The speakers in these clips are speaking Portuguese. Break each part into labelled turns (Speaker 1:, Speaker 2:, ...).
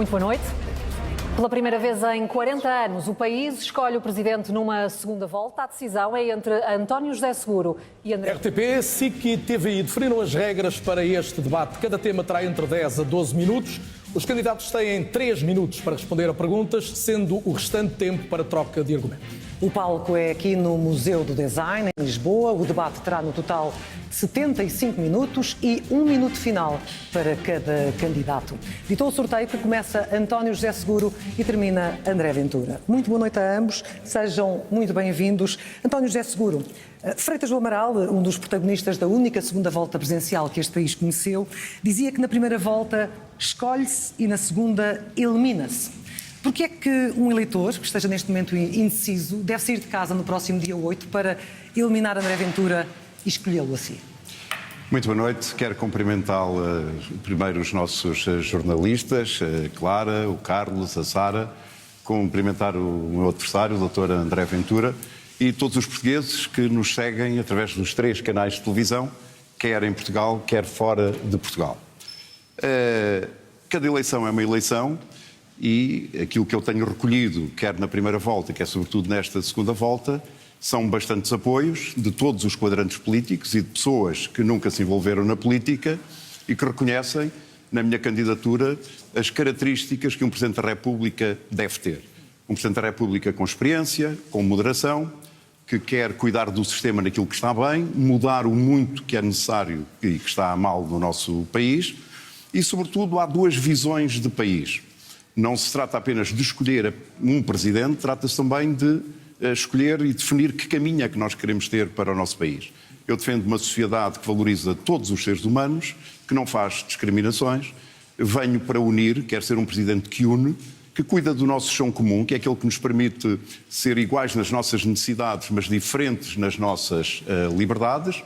Speaker 1: Muito boa noite. Pela primeira vez em 40 anos, o país escolhe o presidente numa segunda volta. A decisão é entre António José Seguro e André...
Speaker 2: RTP, SIC e TVI definiram as regras para este debate. Cada tema terá entre 10 a 12 minutos. Os candidatos têm 3 minutos para responder a perguntas, sendo o restante tempo para troca de argumentos.
Speaker 3: O palco é aqui no Museu do Design, em Lisboa. O debate terá no total 75 minutos e 1 minuto final para cada candidato. Ditou o sorteio que começa António José Seguro e termina André Ventura. Muito boa noite a ambos, sejam muito bem-vindos. António José Seguro, Freitas do Amaral, um dos protagonistas da única segunda volta presidencial que este país conheceu, dizia que na primeira volta escolhe-se e na segunda elimina-se. Porquê é que um eleitor que esteja neste momento indeciso deve sair de casa no próximo dia 8 para eliminar André Ventura e escolhê-lo assim?
Speaker 4: Muito boa noite. Quero cumprimentá-lo primeiro os nossos jornalistas, a Clara, o Carlos, a Sara, cumprimentar o meu adversário, o Dr. André Ventura, e todos os portugueses que nos seguem através dos 3 canais de televisão, quer em Portugal, quer fora de Portugal. Cada eleição é uma eleição. E aquilo que eu tenho recolhido, quer na primeira volta, quer sobretudo nesta segunda volta, são bastantes apoios de todos os quadrantes políticos e de pessoas que nunca se envolveram na política e que reconhecem, na minha candidatura, as características que um Presidente da República deve ter. Um Presidente da República com experiência, com moderação, que quer cuidar do sistema naquilo que está bem, mudar o muito que é necessário e que está mal no nosso país e, sobretudo, há 2 visões de país. Não se trata apenas de escolher um presidente, trata-se também de escolher e definir que caminho é que nós queremos ter para o nosso país. Eu defendo uma sociedade que valoriza todos os seres humanos, que não faz discriminações. Venho para unir, quero ser um presidente que une, que cuida do nosso chão comum, que é aquele que nos permite ser iguais nas nossas necessidades, mas diferentes nas nossas liberdades.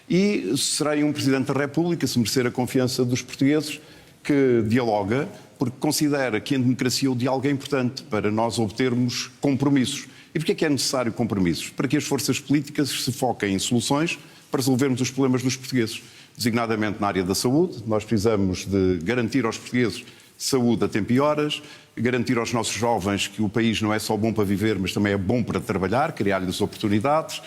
Speaker 4: E serei um presidente da República, se merecer a confiança dos portugueses, que dialoga, porque considera que a democracia o diálogo é importante para nós obtermos compromissos. E porquê é que é necessário compromissos? Para que as forças políticas se foquem em soluções para resolvermos os problemas dos portugueses. Designadamente na área da saúde, nós precisamos de garantir aos portugueses saúde a tempo e horas, garantir aos nossos jovens que o país não é só bom para viver, mas também é bom para trabalhar, criar-lhes oportunidades,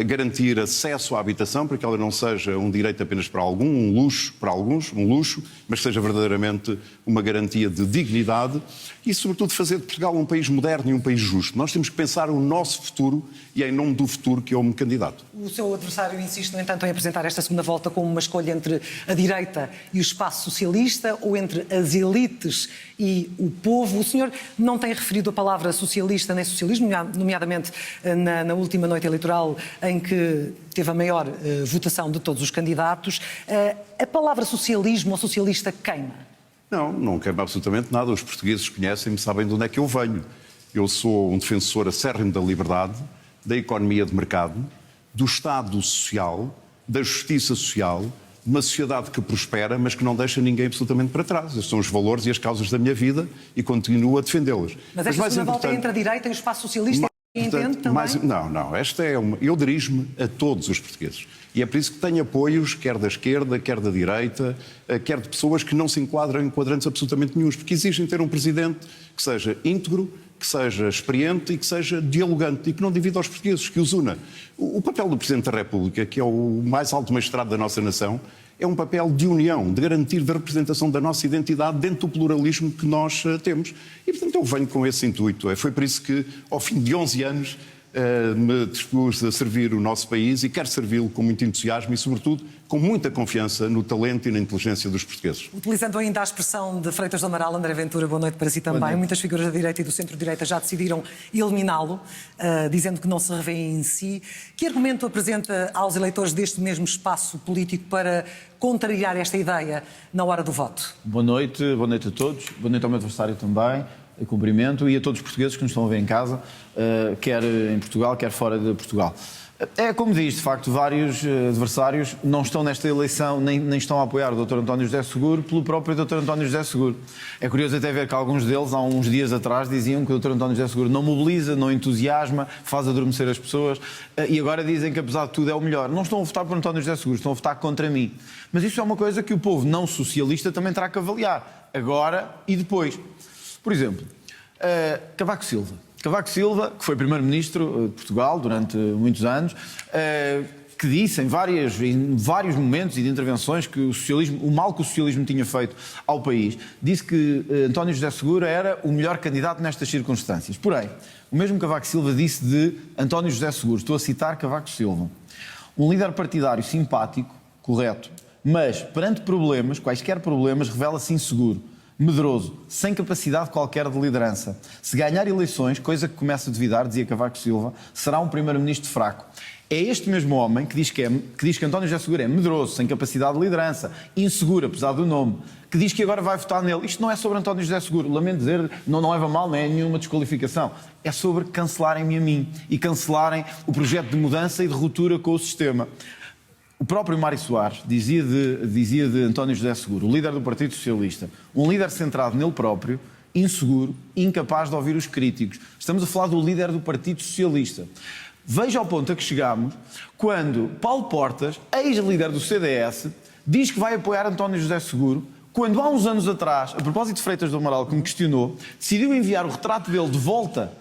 Speaker 4: garantir acesso à habitação para que ela não seja um direito apenas para algum, um luxo para alguns, um luxo, mas seja verdadeiramente uma garantia de dignidade e, sobretudo, fazer de Portugal um país moderno e um país justo. Nós temos que pensar o nosso futuro e é em nome do futuro que eu me candidato.
Speaker 3: O seu adversário insiste, no entanto, em apresentar esta segunda volta como uma escolha entre a direita e o espaço socialista ou entre as elites e o povo. O senhor não tem referido a palavra socialista nem socialismo, nomeadamente na última noite eleitoral em que teve a maior votação de todos os candidatos. A palavra socialismo ou socialista queima?
Speaker 4: Não queima absolutamente nada. Os portugueses conhecem-me, sabem de onde é que eu venho. Eu sou um defensor acérrimo da liberdade, da economia de mercado, do Estado social, da justiça social, de uma sociedade que prospera, mas que não deixa ninguém absolutamente para trás. Estes são os valores e as causas da minha vida e continuo a defendê-los.
Speaker 3: Mas esta segunda volta entre a direita e o espaço socialista... Entende também?
Speaker 4: Não. Esta é eu dirijo-me a todos os portugueses. E é por isso que tenho apoios, quer da esquerda, quer da direita, quer de pessoas que não se enquadram em quadrantes absolutamente nenhuns, porque exigem ter um presidente que seja íntegro, que seja experiente e que seja dialogante e que não divida os portugueses, que os una. O papel do Presidente da República, que é o mais alto magistrado da nossa nação, é um papel de união, de garantir a representação da nossa identidade dentro do pluralismo que nós temos. E, portanto, eu venho com esse intuito. Foi por isso que, ao fim de 11 anos, me dispus a servir o nosso país e quero servi-lo com muito entusiasmo e, sobretudo, com muita confiança no talento e na inteligência dos portugueses.
Speaker 3: Utilizando ainda a expressão de Freitas do Amaral, André Ventura, boa noite para si também. Muitas figuras da direita e do centro-direita já decidiram eliminá-lo, dizendo que não se revêem em si. Que argumento apresenta aos eleitores deste mesmo espaço político para contrariar esta ideia na hora do voto?
Speaker 5: Boa noite a todos. Boa noite ao meu adversário também. Cumprimento e a todos os portugueses que nos estão a ver em casa, quer em Portugal, quer fora de Portugal. É como diz, de facto, vários adversários não estão nesta eleição, nem estão a apoiar o Dr. António José Seguro pelo próprio Dr. António José Seguro. É curioso até ver que alguns deles, há uns dias atrás, diziam que o Dr. António José Seguro não mobiliza, não entusiasma, faz adormecer as pessoas, e agora dizem que, apesar de tudo, é o melhor. Não estão a votar por António José Seguro, estão a votar contra mim. Mas isso é uma coisa que o povo não socialista também terá que avaliar, agora e depois. Por exemplo, Cavaco Silva. Cavaco Silva, que foi primeiro-ministro de Portugal durante muitos anos, que disse em vários momentos e de intervenções que o mal que o socialismo tinha feito ao país, disse que António José Seguro era o melhor candidato nestas circunstâncias. Porém, o mesmo Cavaco Silva disse de António José Seguro, estou a citar Cavaco Silva, um líder partidário simpático, correto, mas perante problemas, quaisquer problemas, revela-se inseguro, medroso, sem capacidade qualquer de liderança. Se ganhar eleições, coisa que começa a duvidar, dizia Cavaco Silva, será um primeiro-ministro fraco. É este mesmo homem que diz que António José Seguro é medroso, sem capacidade de liderança, inseguro, apesar do nome, que diz que agora vai votar nele. Isto não é sobre António José Seguro, lamento dizer, não leva mal, não é nenhuma desqualificação. É sobre cancelarem-me a mim e cancelarem o projeto de mudança e de ruptura com o sistema. O próprio Mário Soares dizia de António José Seguro, o líder do Partido Socialista, um líder centrado nele próprio, inseguro, incapaz de ouvir os críticos. Estamos a falar do líder do Partido Socialista. Veja ao ponto a que chegamos quando Paulo Portas, ex-líder do CDS, diz que vai apoiar António José Seguro, quando há uns anos atrás, a propósito de Freitas do Amaral, que me questionou, decidiu enviar o retrato dele de volta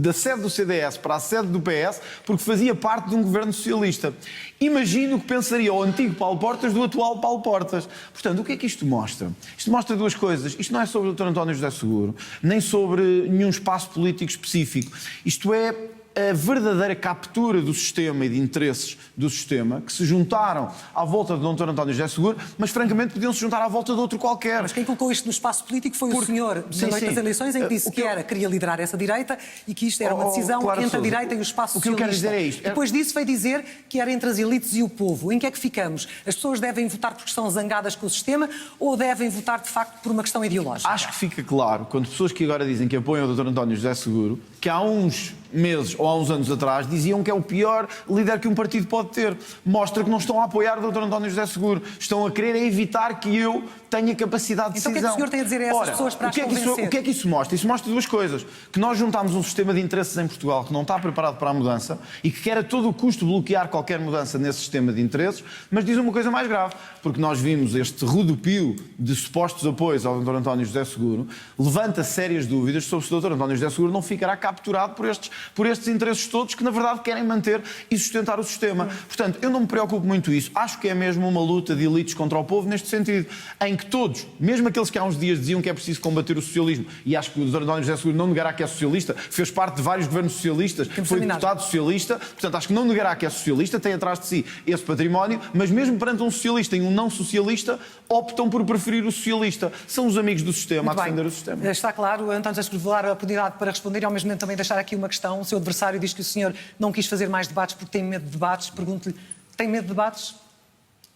Speaker 5: da sede do CDS para a sede do PS, porque fazia parte de um governo socialista. Imagino o que pensaria o antigo Paulo Portas do atual Paulo Portas. Portanto, o que é que isto mostra? Isto mostra duas coisas. Isto não é sobre o Dr. António José Seguro, nem sobre nenhum espaço político específico. Isto é a verdadeira captura do sistema e de interesses do sistema que se juntaram à volta de Dr. António José Seguro, mas francamente podiam se juntar à volta de outro qualquer.
Speaker 3: Mas quem colocou isto no espaço político foi o senhor, na noite das eleições, em que disse que queria liderar essa direita e que isto era uma decisão entre a direita e o espaço socialista.
Speaker 5: O que eu quero dizer é isto.
Speaker 3: Depois disso veio dizer que era entre as elites e o povo. Em que é que ficamos? As pessoas devem votar porque estão zangadas com o sistema ou devem votar, de facto, por uma questão ideológica?
Speaker 5: Acho que fica claro, quando pessoas que agora dizem que apoiam o Dr. António José Seguro, que há uns meses ou há uns anos atrás diziam que é o pior líder que um partido pode ter. Mostra que não estão a apoiar o Dr. António José Seguro. Estão a querer evitar que eu tenha capacidade de decisão.
Speaker 3: Então o que é que o senhor tem a dizer a essas pessoas para as convencer?
Speaker 5: O que é que isso mostra? Isso mostra duas coisas. Que nós juntámos um sistema de interesses em Portugal que não está preparado para a mudança e que quer a todo o custo bloquear qualquer mudança nesse sistema de interesses, mas diz uma coisa mais grave, porque nós vimos este rodopio de supostos apoios ao Dr. António José Seguro, levanta sérias dúvidas sobre se o Dr. António José Seguro não ficará capturado por estes interesses todos que, na verdade, querem manter e sustentar o sistema. Portanto, eu não me preocupo muito isso. Acho que é mesmo uma luta de elites contra o povo neste sentido, em que todos, mesmo aqueles que há uns dias diziam que é preciso combater o socialismo, e acho que o Dr. António José Seguro não negará que é socialista, fez parte de vários governos socialistas, foi deputado socialista, portanto, acho que não negará que é socialista, tem atrás de si esse património, mas mesmo perante um socialista e um não socialista, optam por preferir o socialista. São os amigos do sistema a defender o sistema.
Speaker 3: Está claro, António José Seguro, vou dar a oportunidade para responder e ao mesmo tempo também deixar aqui uma questão. O seu adversário diz que o senhor não quis fazer mais debates porque tem medo de debates. Pergunto-lhe, tem medo de debates?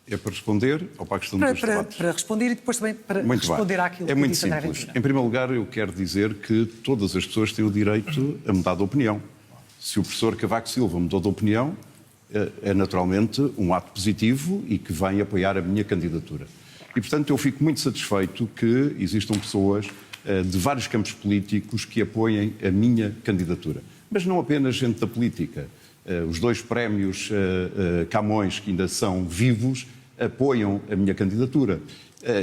Speaker 4: É para responder ou para a questão dos debates?
Speaker 3: Para responder e depois também para
Speaker 4: muito
Speaker 3: responder
Speaker 4: bem.
Speaker 3: àquilo
Speaker 4: que
Speaker 3: muito disse
Speaker 4: simples. Em primeiro lugar, eu quero dizer que todas as pessoas têm o direito a mudar de opinião. Se o professor Cavaco Silva mudou de opinião, é naturalmente um ato positivo e que vem apoiar a minha candidatura. E, portanto, eu fico muito satisfeito que existam pessoas de vários campos políticos que apoiem a minha candidatura. Mas não apenas gente da política. Os dois prémios Camões, que ainda são vivos, apoiam a minha candidatura.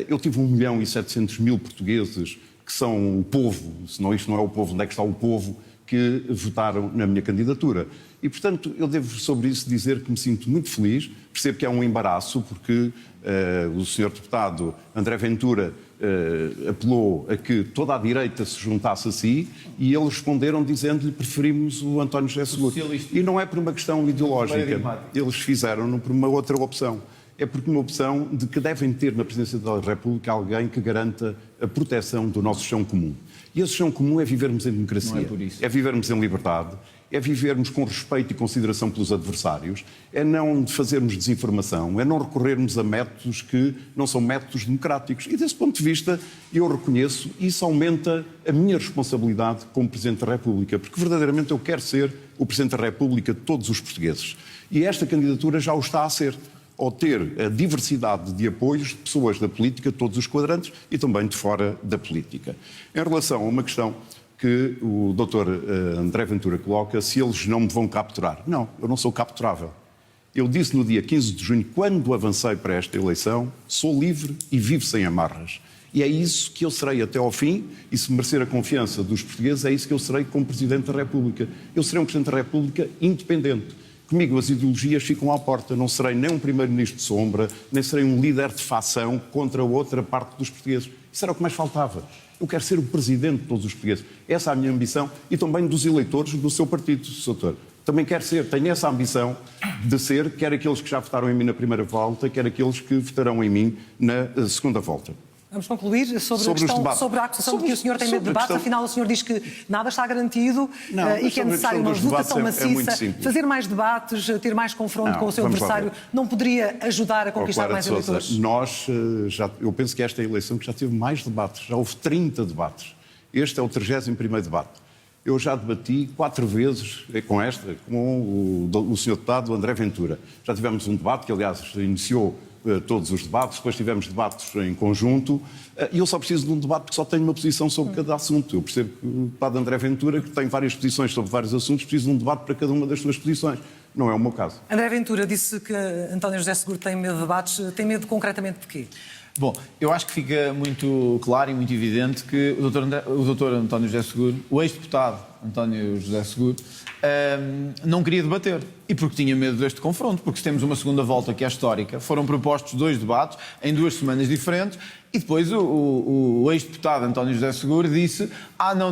Speaker 4: Eu tive 1.700.000 portugueses que são o povo, senão isto não é o povo, onde é que está o povo, que votaram na minha candidatura. E, portanto, eu devo sobre isso dizer que me sinto muito feliz, percebo que é um embaraço, porque o senhor deputado André Ventura apelou a que toda a direita se juntasse a si e eles responderam dizendo-lhe preferimos o António José Seguro. E não é por uma questão ideológica, eles fizeram-no por uma outra opção. É porque uma opção de que devem ter na Presidência da República alguém que garanta a proteção do nosso chão comum. E esse chão comum é vivermos em democracia,
Speaker 5: Não é por isso.
Speaker 4: é vivermos em liberdade, é vivermos com respeito e consideração pelos adversários, é não fazermos desinformação, é não recorrermos a métodos que não são métodos democráticos. E desse ponto de vista, eu reconheço, e isso aumenta a minha responsabilidade como Presidente da República, porque verdadeiramente eu quero ser o Presidente da República de todos os portugueses. E esta candidatura já o está a ser, ao ter a diversidade de apoios de pessoas da política, de todos os quadrantes, e também de fora da política. Em relação a uma questão que o Dr. André Ventura coloca, se eles não me vão capturar. Não, eu não sou capturável. Eu disse no dia 15 de junho, quando avancei para esta eleição, sou livre e vivo sem amarras. E é isso que eu serei até ao fim, e se merecer a confiança dos portugueses, é isso que eu serei como Presidente da República. Eu serei um Presidente da República independente. Comigo as ideologias ficam à porta. Não serei nem um Primeiro-Ministro de sombra, nem serei um líder de facção contra outra parte dos portugueses. Isso era o que mais faltava. Eu quero ser o Presidente de todos os portugueses. Essa é a minha ambição e também dos eleitores do seu partido, Sr. Doutor. Também quero ser, tenho essa ambição de ser, quer aqueles que já votaram em mim na primeira volta, quer aqueles que votarão em mim na segunda volta.
Speaker 3: Vamos concluir sobre a acusação de que o senhor tem medo de debates. Afinal, o senhor diz que nada está garantido e que é necessário uma votação maciça, fazer mais debates, ter mais confronto com o seu adversário. Não poderia ajudar a conquistar mais eleitores?
Speaker 4: Eu penso que esta é a eleição que já teve mais debates. Já houve 30 debates. Este é o 31º debate. Eu já debati 4 vezes com o senhor deputado André Ventura. Já tivemos um debate que, aliás, iniciou todos os debates, depois tivemos debates em conjunto, e eu só preciso de um debate porque só tenho uma posição sobre cada assunto. Eu percebo que o deputado André Ventura, que tem várias posições sobre vários assuntos, precisa de um debate para cada uma das suas posições. Não é o meu caso.
Speaker 3: André Ventura disse que António José Seguro tem medo de debates. Tem medo concretamente de quê?
Speaker 5: Bom, eu acho que fica muito claro e muito evidente que o Dr. António José Seguro, o ex-deputado António José Seguro, não queria debater. E porque tinha medo deste confronto, porque se temos uma segunda volta que é histórica, foram propostos 2 debates em 2 semanas diferentes, e depois o ex-deputado António José Seguro disse: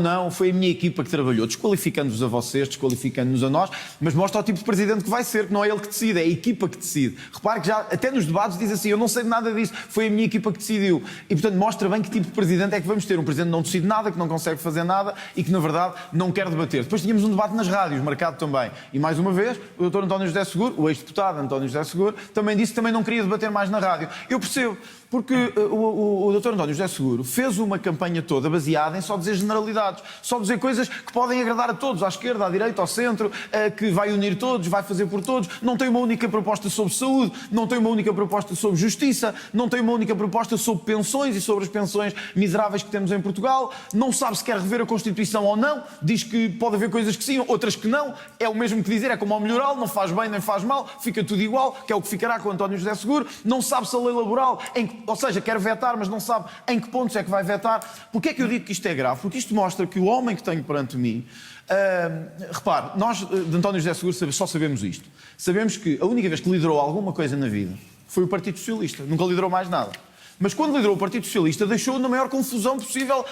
Speaker 5: não, foi a minha equipa que trabalhou, desqualificando-vos a vocês, desqualificando-nos a nós, mas mostra o tipo de presidente que vai ser, que não é ele que decide, é a equipa que decide. Repare que já, até nos debates, diz assim: eu não sei de nada disso, foi a minha equipa que decidiu. E, portanto, mostra bem que tipo de presidente é que vamos ter. Um presidente que não decide nada, que não consegue fazer nada e que, na verdade, não quer debater. Depois tínhamos um debate nas rádios, marcado também. E, mais uma vez, o Dr. António José Seguro, o ex-deputado António José Seguro, também disse que também não queria debater mais na rádio. Eu percebo, porque o Dr. António José Seguro fez uma campanha toda baseada em só dizer generalidades, só dizer coisas que podem agradar a todos, à esquerda, à direita, ao centro, que vai unir todos, vai fazer por todos. Não tem uma única proposta sobre saúde, não tem uma única proposta sobre justiça, não tem uma única proposta sobre pensões e sobre as pensões miseráveis que temos em Portugal, não sabe se quer rever a Constituição ou não, diz que pode haver coisas que sim, outras que não, é o mesmo que dizer, é como ao melhoral, não faz bem nem faz mal, fica tudo igual, que é o que ficará com o António José Seguro, não sabe se a lei laboral, ou seja, quer vetar, mas não sabe em que pontos é que vai vetar. Porquê é que eu digo que isto é grave? Porque isto mostra que o homem que tenho perante mim... repare, nós de António José Seguro só sabemos isto. Sabemos que a única vez que liderou alguma coisa na vida foi o Partido Socialista. Nunca liderou mais nada. Mas quando liderou o Partido Socialista, deixou-o na maior confusão possível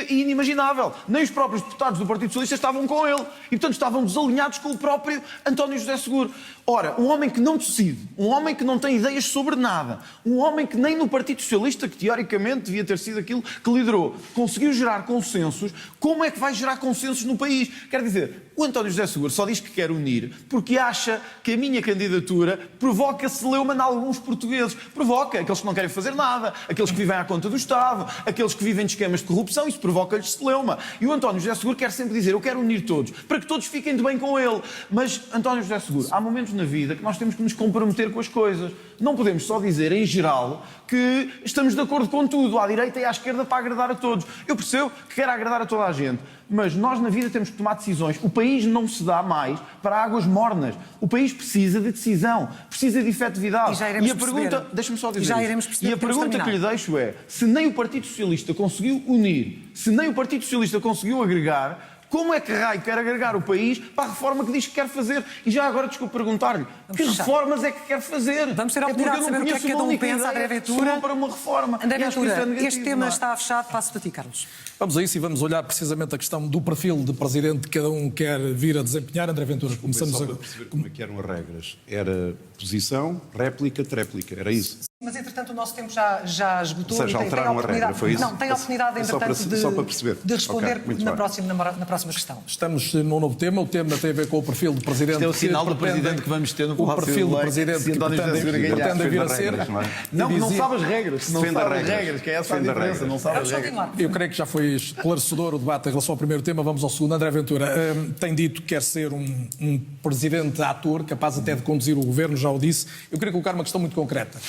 Speaker 5: e inimaginável. Nem os próprios deputados do Partido Socialista estavam com ele. E, portanto, estavam desalinhados com o próprio António José Seguro. Ora, um homem que não decide, um homem que não tem ideias sobre nada, um homem que nem no Partido Socialista, que teoricamente devia ter sido aquilo que liderou, conseguiu gerar consensos, como é que vai gerar consensos no país? Quer dizer, o António José Seguro só diz que quer unir porque acha que a minha candidatura provoca celeuma em alguns portugueses. Provoca aqueles que não querem fazer nada, aqueles que vivem à conta do Estado, aqueles que vivem de esquemas de corrupção, isso provoca-lhes celeuma. E o António José Seguro quer sempre dizer: eu quero unir todos, para que todos fiquem de bem com ele. Mas, António José Seguro, há momentos na vida que nós temos que nos comprometer com as coisas. Não podemos só dizer, em geral, que estamos de acordo com tudo, à direita e à esquerda, para agradar a todos. Eu percebo que quero agradar a toda a gente, mas nós na vida temos que tomar decisões. O país não se dá mais para águas mornas. O país precisa de decisão, precisa de efetividade.
Speaker 3: E já iremos
Speaker 5: a pergunta, deixa-me só dizer,
Speaker 3: e já iremos perceber,
Speaker 5: e a pergunta que lhe deixo é: se nem o Partido Socialista conseguiu unir, se nem o Partido Socialista conseguiu agregar, como é que raio quer agregar o país para a reforma que diz que quer fazer? E já agora, desculpe perguntar-lhe, que reformas é que quer fazer?
Speaker 3: Vamos ter a oportunidade de saber o que é que cada um pensa, André Ventura.
Speaker 5: Para uma reforma.
Speaker 3: André Ventura,
Speaker 5: negativo,
Speaker 3: este tema está fechado, passo-te a ti, Carlos.
Speaker 2: Vamos a isso e vamos olhar precisamente a questão do perfil de presidente que cada um quer vir a desempenhar. André Ventura, começamos
Speaker 4: só para perceber como é que eram as regras. Era posição, réplica, tréplica. Era isso.
Speaker 3: Mas, entretanto, o nosso tempo já esgotou.
Speaker 4: Ou seja,
Speaker 3: e
Speaker 4: alteraram a regra, foi isso?
Speaker 3: Não, tem a oportunidade,
Speaker 4: Só para-
Speaker 3: entretanto,
Speaker 4: só para perceber.
Speaker 3: de responder
Speaker 4: Ok, muito
Speaker 3: na
Speaker 4: bem.
Speaker 3: próxima questão.
Speaker 2: Estamos num novo tema. O tema tem a ver com o perfil do Presidente.
Speaker 5: Este é o sinal
Speaker 2: que
Speaker 5: do
Speaker 2: pretende-
Speaker 5: Presidente que vamos ter no
Speaker 2: O
Speaker 5: Palácio
Speaker 2: perfil
Speaker 5: da
Speaker 2: do
Speaker 5: Lei,
Speaker 2: Presidente
Speaker 5: se
Speaker 2: que
Speaker 5: António José Seguro ganhar.
Speaker 2: pretende vir a ser.
Speaker 4: Regras, não é?
Speaker 5: Não,
Speaker 2: E
Speaker 5: não
Speaker 2: dizia-
Speaker 5: sabe as regras. Não
Speaker 4: Defende
Speaker 5: sabe
Speaker 4: as
Speaker 5: as
Speaker 4: regras.
Speaker 5: regras, que é essa a
Speaker 4: Defende as
Speaker 5: diferença.
Speaker 4: regras.
Speaker 5: Não sabe as
Speaker 3: Vamos
Speaker 5: regras.
Speaker 3: continuar.
Speaker 2: Eu creio que já foi esclarecedor o debate em relação ao primeiro tema. Vamos ao segundo. André Ventura tem dito que quer ser um presidente ator, capaz até de conduzir o governo, já o disse. Eu queria colocar uma questão muito concreta,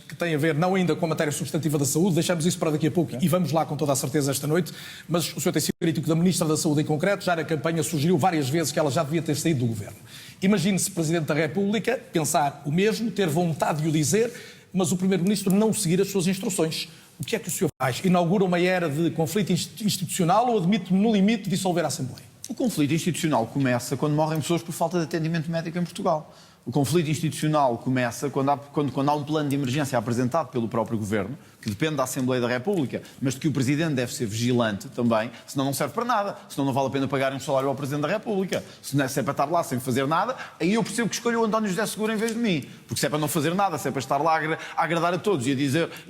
Speaker 2: que tem a ver não ainda com a matéria substantiva da saúde, deixamos isso para daqui a pouco e vamos lá com toda a certeza esta noite, mas o senhor tem sido crítico da Ministra da Saúde em concreto. Já na campanha sugeriu várias vezes que ela já devia ter saído do governo. Imagine-se Presidente da República pensar o mesmo, ter vontade de o dizer, mas o Primeiro-Ministro não seguir as suas instruções. O que é que o senhor faz? Inaugura uma era de conflito institucional ou admite no limite dissolver a Assembleia?
Speaker 5: O conflito institucional começa quando morrem pessoas por falta de atendimento médico em Portugal. O conflito institucional começa quando há um plano de emergência apresentado pelo próprio Governo, que depende da Assembleia da República, mas de que o Presidente deve ser vigilante também, senão não serve para nada, senão não vale a pena pagar um salário ao Presidente da República. Se é para estar lá sem fazer nada, aí eu percebo que escolho o António José Seguro em vez de mim. Porque se é para não fazer nada, se é para estar lá a agradar a todos e a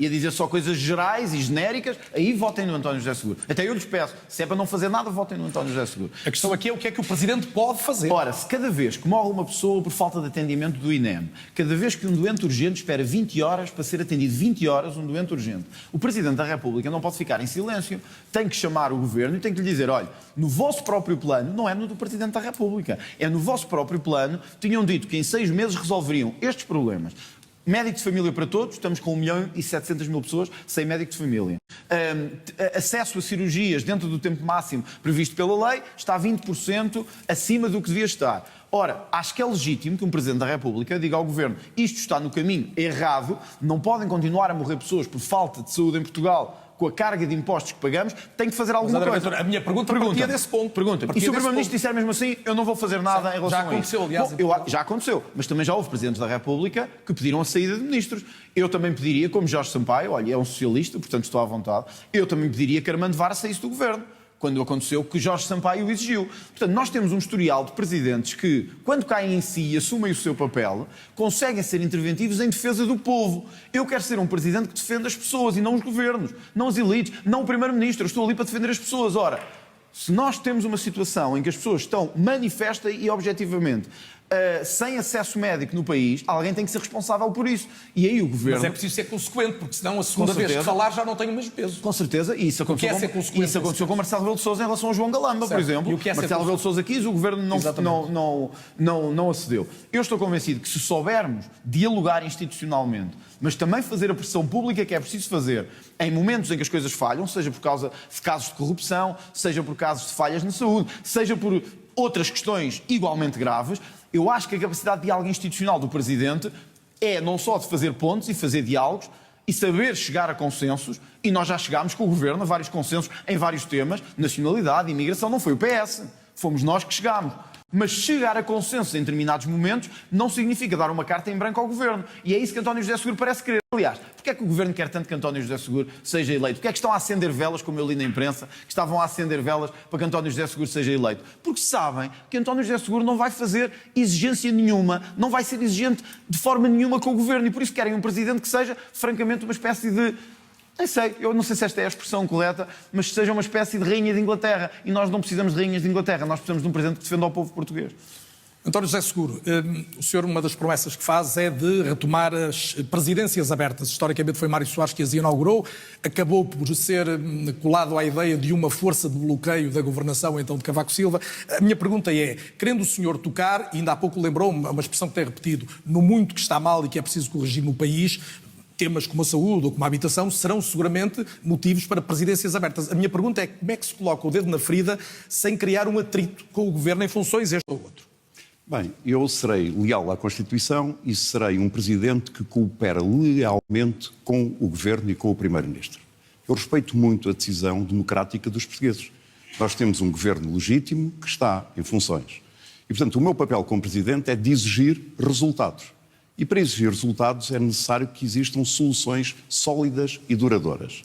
Speaker 5: dizer só coisas gerais e genéricas, aí votem no António José Seguro. Até eu lhes peço, se é para não fazer nada, votem no António José Seguro.
Speaker 2: A questão aqui é o que é que o Presidente pode fazer.
Speaker 5: Ora, se cada vez que morre uma pessoa por falta de atendimento do INEM, cada vez que um doente urgente espera 20 horas para ser atendido, 20 horas um doente urgente, o Presidente da República não pode ficar em silêncio, tem que chamar o Governo e tem que lhe dizer, olha, no vosso próprio plano, não é no do Presidente da República, é no vosso próprio plano, tinham dito que em 6 meses resolveriam estes problemas. Médico de família para todos, estamos com 1.700.000 pessoas sem médico de família. Acesso a cirurgias dentro do tempo máximo previsto pela lei está 20% acima do que devia estar. Ora, acho que é legítimo que um Presidente da República diga ao Governo isto está no caminho errado, não podem continuar a morrer pessoas por falta de saúde em Portugal com a carga de impostos que pagamos, tem que fazer alguma coisa.
Speaker 2: A minha pergunta partia desse ponto.
Speaker 5: Pergunta. E se o Primeiro-Ministro disser mesmo assim, eu não vou fazer nada em relação
Speaker 2: já
Speaker 5: a isso?
Speaker 2: aconteceu, aliás.
Speaker 5: Bom, já aconteceu, mas também já houve Presidentes da República que pediram a saída de ministros. Eu também pediria, como Jorge Sampaio, olha, é um socialista, portanto estou à vontade, eu também pediria que Armando Vara saísse do Governo, quando aconteceu que Jorge Sampaio o exigiu. Portanto, nós temos um historial de presidentes que, quando caem em si e assumem o seu papel, conseguem ser interventivos em defesa do povo. Eu quero ser um presidente que defenda as pessoas e não os governos, não as elites, não o primeiro-ministro. Eu estou ali para defender as pessoas. Ora, se nós temos uma situação em que as pessoas estão manifesta e objetivamente sem acesso médico no país, alguém tem que ser responsável por isso. E aí o Governo...
Speaker 2: Mas é preciso ser consequente, porque senão a segunda vez que falar já não tem o mesmo peso.
Speaker 5: Com certeza, e isso aconteceu com Marcelo Rebelo de Sousa em relação ao João Galamba, por exemplo.
Speaker 2: E o que é
Speaker 5: Marcelo Rebelo de Sousa quis, o Governo não acedeu. Eu estou convencido que se soubermos dialogar institucionalmente, mas também fazer a pressão pública que é preciso fazer em momentos em que as coisas falham, seja por causa de casos de corrupção, seja por casos de falhas na saúde, seja por outras questões igualmente graves, eu acho que a capacidade de diálogo institucional do Presidente é não só de fazer pontos e fazer diálogos e saber chegar a consensos, e nós já chegámos com o Governo a vários consensos em vários temas, nacionalidade, imigração, não foi o PS, fomos nós que chegámos. Mas chegar a consensos em determinados momentos não significa dar uma carta em branco ao Governo. E é isso que António José Seguro parece querer. Aliás, porque é que o Governo quer tanto que António José Seguro seja eleito? Porque é que estão a acender velas, como eu li na imprensa, que estavam a acender velas para que António José Seguro seja eleito? Porque sabem que António José Seguro não vai fazer exigência nenhuma, não vai ser exigente de forma nenhuma com o Governo. E por isso querem um Presidente que seja, francamente, uma espécie de... eu não sei se esta é a expressão correta, mas seja uma espécie de rainha de Inglaterra. E nós não precisamos de rainhas de Inglaterra, nós precisamos de um Presidente que defenda ao povo português.
Speaker 2: António José Seguro, o senhor, uma das promessas que faz é de retomar as presidências abertas. Historicamente foi Mário Soares que as inaugurou, acabou por ser colado à ideia de uma força de bloqueio da governação, então, de Cavaco Silva. A minha pergunta é, querendo o senhor tocar, ainda há pouco lembrou-me, uma expressão que tem repetido, no muito que está mal e que é preciso corrigir no país, temas como a saúde ou como a habitação serão seguramente motivos para presidências abertas. A minha pergunta é como é que se coloca o dedo na ferida sem criar um atrito com o Governo em funções este ou outro?
Speaker 4: Bem, eu serei leal à Constituição e serei um Presidente que coopera lealmente com o Governo e com o Primeiro-Ministro. Eu respeito muito a decisão democrática dos portugueses. Nós temos um Governo legítimo que está em funções. E, portanto, o meu papel como Presidente é de exigir resultados. E para exigir resultados é necessário que existam soluções sólidas e duradouras.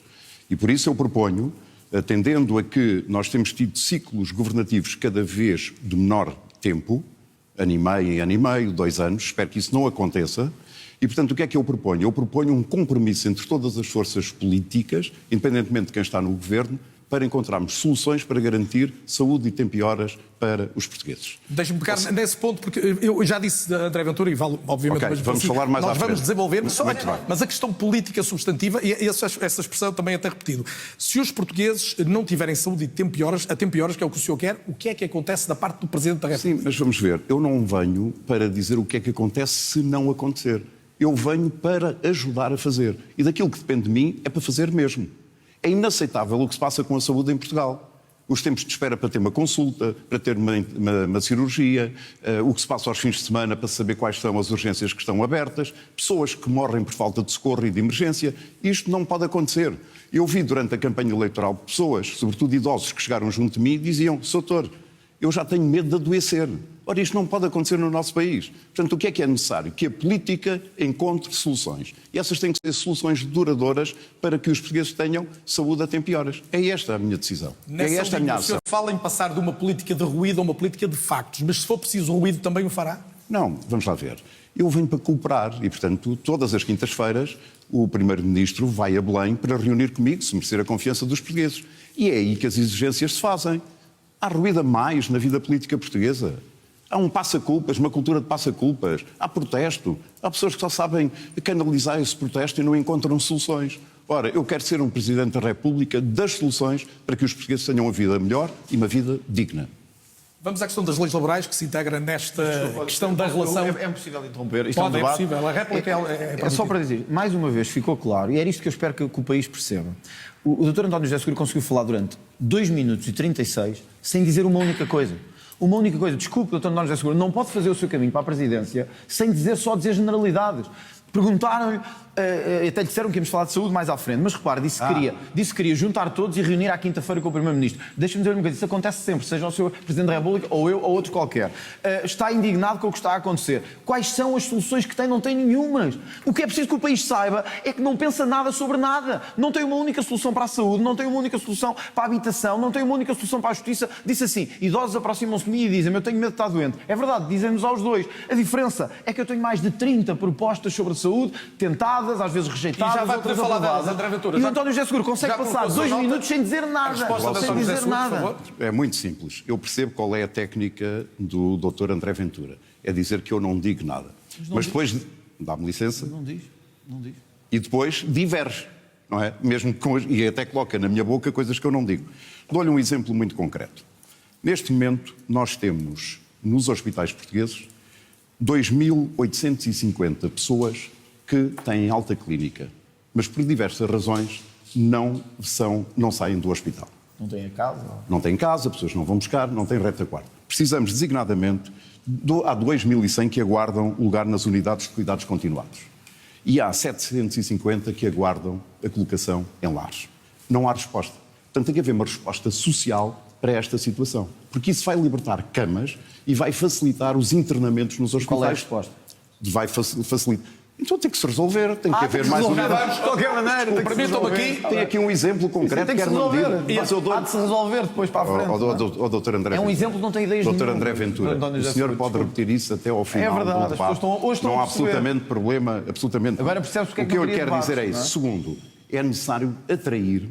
Speaker 4: E por isso eu proponho, atendendo a que nós temos tido ciclos governativos cada vez de menor tempo, ano e meio, 2 anos, espero que isso não aconteça, E, portanto, o que é que eu proponho? Eu proponho um compromisso entre todas as forças políticas, independentemente de quem está no governo, para encontrarmos soluções para garantir saúde e tempo e horas para os portugueses.
Speaker 2: Deixa-me pegar nesse ponto, porque eu já disse a André Ventura, e vale, obviamente,
Speaker 4: Ok,
Speaker 2: mas
Speaker 4: vamos falar mais à
Speaker 2: nós
Speaker 4: frente.
Speaker 2: vamos desenvolver,
Speaker 4: Muito bem.
Speaker 2: mas a questão política substantiva, e essa expressão também é até repetido, se os portugueses não tiverem saúde e tempo e horas, que é o que o senhor quer, o que é que acontece da parte do Presidente da República?
Speaker 4: Sim, mas vamos ver. Eu não venho para dizer o que é que acontece se não acontecer. Eu venho para ajudar a fazer. E daquilo que depende de mim é para fazer mesmo. É inaceitável o que se passa com a saúde em Portugal. Os tempos de espera para ter uma consulta, para ter uma cirurgia, o que se passa aos fins de semana para saber quais são as urgências que estão abertas, pessoas que morrem por falta de socorro e de emergência. Isto não pode acontecer. Eu vi durante a campanha eleitoral pessoas, sobretudo idosos, que chegaram junto de mim e diziam: Doutor, eu já tenho medo de adoecer. Ora, isto não pode acontecer no nosso país. Portanto, o que é necessário? Que a política encontre soluções. E essas têm que ser soluções duradouras para que os portugueses tenham saúde a tempo e horas. É esta a minha decisão. É esta a minha
Speaker 2: O
Speaker 4: ação.
Speaker 2: senhor fala em passar de uma política de ruído a uma política de factos, mas se for preciso ruído também o fará?
Speaker 4: Não, vamos lá ver. Eu venho para cooperar e, portanto, todas as quintas-feiras o Primeiro-Ministro vai a Belém para reunir comigo, se merecer a confiança dos portugueses. E é aí que as exigências se fazem. Há ruído a mais na vida política portuguesa. Há um passa-culpas, uma cultura de passa-culpas. Há protesto. Há pessoas que só sabem canalizar esse protesto e não encontram soluções. Ora, eu quero ser um Presidente da República das soluções para que os portugueses tenham uma vida melhor e uma vida digna.
Speaker 2: Vamos à questão das leis laborais, que se integra nesta questão da relação...
Speaker 5: É impossível interromper. Isto
Speaker 2: Pode,
Speaker 5: é um debate.
Speaker 2: possível. A réplica
Speaker 5: é só para dizer, mais uma vez ficou claro, e era isto que eu espero que o país perceba. O Dr. António José Seguro conseguiu falar durante 2 minutos e 36 sem dizer uma única coisa. Uma única coisa. Desculpe, Dr. António José Seguro, não pode fazer o seu caminho para a presidência sem só dizer generalidades. Perguntaram-lhe, até lhe disseram que íamos falar de saúde mais à frente, mas repare, disse que queria juntar todos e reunir à quinta-feira com o Primeiro-Ministro. Deixa-me dizer uma coisa, isso acontece sempre, seja o Sr. Presidente da República ou eu ou outro qualquer. Está indignado com o que está a acontecer. Quais são as soluções que tem? Não tem nenhumas. O que é preciso que o país saiba é que não pensa nada sobre nada. Não tem uma única solução para a saúde, não tem uma única solução para a habitação, não tem uma única solução para a justiça. Disse assim, idosos aproximam-se de mim e dizem-me, eu tenho medo de estar doente. É verdade, dizem-nos aos dois. A diferença é que eu tenho mais de 30 propostas sobre saúde, tentadas, às vezes rejeitadas,
Speaker 2: E já vai poder falar delas, André Ventura.
Speaker 5: E o António José Seguro consegue passar 2 minutos sem dizer nada.
Speaker 2: resposta
Speaker 5: Sem dizer nada.
Speaker 4: É muito simples. Eu percebo qual é a técnica do Dr. André Ventura. É dizer que eu não digo nada. Mas depois, dá-me licença,
Speaker 5: Não diz.
Speaker 4: e depois diverge, não é? Mesmo e até coloca na minha boca coisas que eu não digo. Dou-lhe um exemplo muito concreto. Neste momento, nós temos nos hospitais portugueses 2.850 pessoas que têm alta clínica, mas por diversas razões não saem do hospital.
Speaker 5: Não tem a casa.
Speaker 4: Não têm casa, pessoas não vão buscar, não têm retaguarda. Precisamos designadamente, há 2.100 que aguardam lugar nas unidades de cuidados continuados. E há 750 que aguardam a colocação em lares. Não há resposta. Portanto, tem que haver uma resposta social para esta situação. Porque isso vai libertar camas e vai facilitar os internamentos nos hospitais.
Speaker 5: Qual é a resposta?
Speaker 4: Vai facilitar. Então tem que se resolver, tem que haver mais unidades.
Speaker 5: De qualquer maneira,
Speaker 2: Permitam-me aqui...
Speaker 4: Tem aqui um exemplo concreto
Speaker 5: tem que se
Speaker 4: quero uma
Speaker 5: resolver.
Speaker 4: medida. Mas eu dou...
Speaker 5: Há de se resolver depois para a frente.
Speaker 4: Dr. André
Speaker 5: É um
Speaker 4: Ventura.
Speaker 5: exemplo que não tem ideias
Speaker 4: Dr.
Speaker 5: nenhuma.
Speaker 4: André Ventura,
Speaker 5: António
Speaker 4: o
Speaker 5: José
Speaker 4: senhor
Speaker 5: Seguro,
Speaker 4: pode
Speaker 5: desculpe.
Speaker 4: repetir isso até ao final
Speaker 5: verdade,
Speaker 4: do
Speaker 5: as
Speaker 4: debate.
Speaker 5: pessoas hoje estão
Speaker 4: Não há
Speaker 5: a perceber.
Speaker 4: absolutamente problema, absolutamente.
Speaker 5: Agora percebes porque é
Speaker 4: o
Speaker 5: que
Speaker 4: que
Speaker 5: não
Speaker 4: eu
Speaker 5: queria
Speaker 4: quero dizer é
Speaker 5: debates,
Speaker 4: isso.
Speaker 5: não é?
Speaker 4: Segundo, é necessário atrair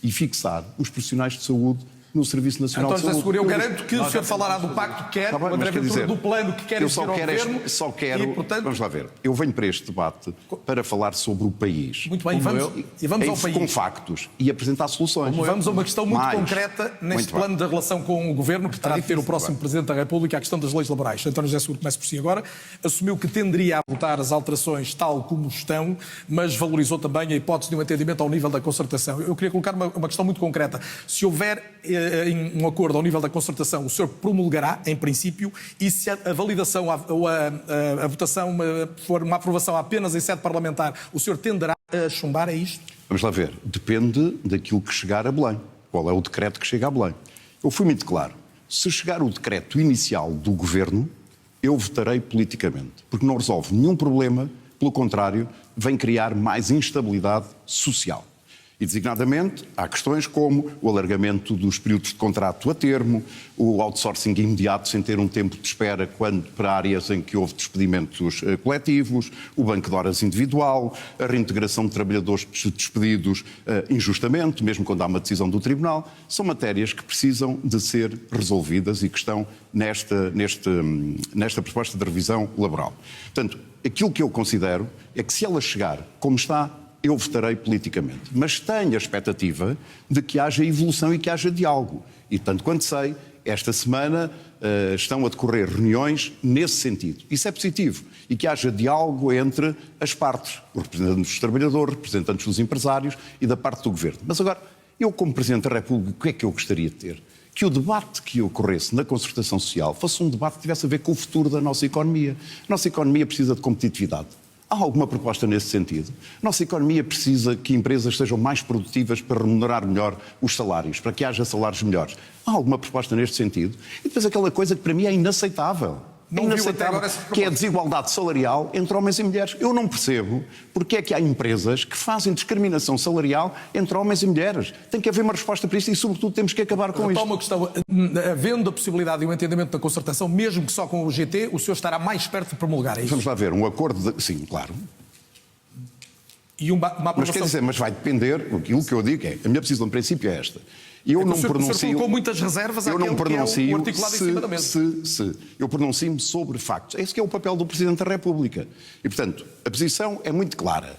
Speaker 4: e fixar os profissionais de saúde no Serviço Nacional
Speaker 2: António
Speaker 4: de
Speaker 2: José
Speaker 4: Saúde.
Speaker 2: Seguro, eu garanto que o senhor falará do pacto que quer,
Speaker 4: Tá bem,
Speaker 2: o André
Speaker 4: mas quer
Speaker 2: Ventura
Speaker 4: dizer,
Speaker 2: do plano que quer
Speaker 4: eu
Speaker 2: existir ao governo.
Speaker 4: só quero,
Speaker 2: e, portanto,
Speaker 4: vamos lá ver, eu venho para este debate para falar sobre o país.
Speaker 2: Muito bem, vamos ao país.
Speaker 4: Com factos e apresentar soluções.
Speaker 2: Vamos a uma questão muito
Speaker 4: Mais.
Speaker 2: concreta neste
Speaker 4: Muito bem.
Speaker 2: plano da relação com o Governo, que terá de ter o próximo Presidente da República, a questão das leis laborais. António José Seguro começa por si agora. Assumiu que tenderia a votar as alterações tal como estão, mas valorizou também a hipótese de um entendimento ao nível da concertação. Eu queria colocar uma questão muito concreta. Se houver um acordo ao nível da concertação, o senhor promulgará, em princípio, e se a validação ou a votação for uma aprovação apenas em sede parlamentar, o senhor tenderá a chumbar, é isto?
Speaker 4: Vamos lá ver. Depende daquilo que chegar a Belém. Qual é o decreto que chega a Belém? Eu fui muito claro. Se chegar o decreto inicial do Governo, eu votarei politicamente. Porque não resolve nenhum problema, pelo contrário, vem criar mais instabilidade social. E, designadamente, há questões como o alargamento dos períodos de contrato a termo, o outsourcing imediato sem ter um tempo de espera para áreas em que houve despedimentos coletivos, o banco de horas individual, a reintegração de trabalhadores despedidos injustamente, mesmo quando há uma decisão do Tribunal. São matérias que precisam de ser resolvidas e que estão nesta proposta de revisão laboral. Portanto, aquilo que eu considero é que se ela chegar como está, eu votarei politicamente. Mas tenho a expectativa de que haja evolução e que haja diálogo. E, tanto quanto sei, esta semana estão a decorrer reuniões nesse sentido. Isso é positivo. E que haja diálogo entre as partes, os representantes dos trabalhadores, representantes dos empresários e da parte do Governo. Mas agora, eu como Presidente da República, o que é que eu gostaria de ter? Que o debate que ocorresse na concertação social fosse um debate que tivesse a ver com o futuro da nossa economia. A nossa economia precisa de competitividade. Há alguma proposta nesse sentido? A nossa economia precisa que empresas sejam mais produtivas para remunerar melhor os salários, para que haja salários melhores. Há alguma proposta neste sentido? E depois aquela coisa que para mim é inaceitável.
Speaker 2: Não viu até agora essa proposta?
Speaker 4: Que é a desigualdade salarial entre homens e mulheres. Eu não percebo porque é que há empresas que fazem discriminação salarial entre homens e mulheres. Tem que haver uma resposta para isto e, sobretudo, temos que acabar com isto.
Speaker 2: Uma questão, havendo a possibilidade e o entendimento da concertação, mesmo que só com o GT, o senhor estará mais perto de promulgar isso?
Speaker 4: Vamos lá ver, um acordo de... Sim, claro.
Speaker 2: E uma aprovação...
Speaker 4: Mas quer dizer, mas vai depender, aquilo que eu digo é, a minha posição de princípio é esta. Eu não pronuncio.
Speaker 2: O senhor colocou muitas reservas àquele que é o articulado em cima da mesa.
Speaker 4: Eu pronuncio-me sobre factos. Esse que é o papel do Presidente da República. E, portanto, a posição é muito clara.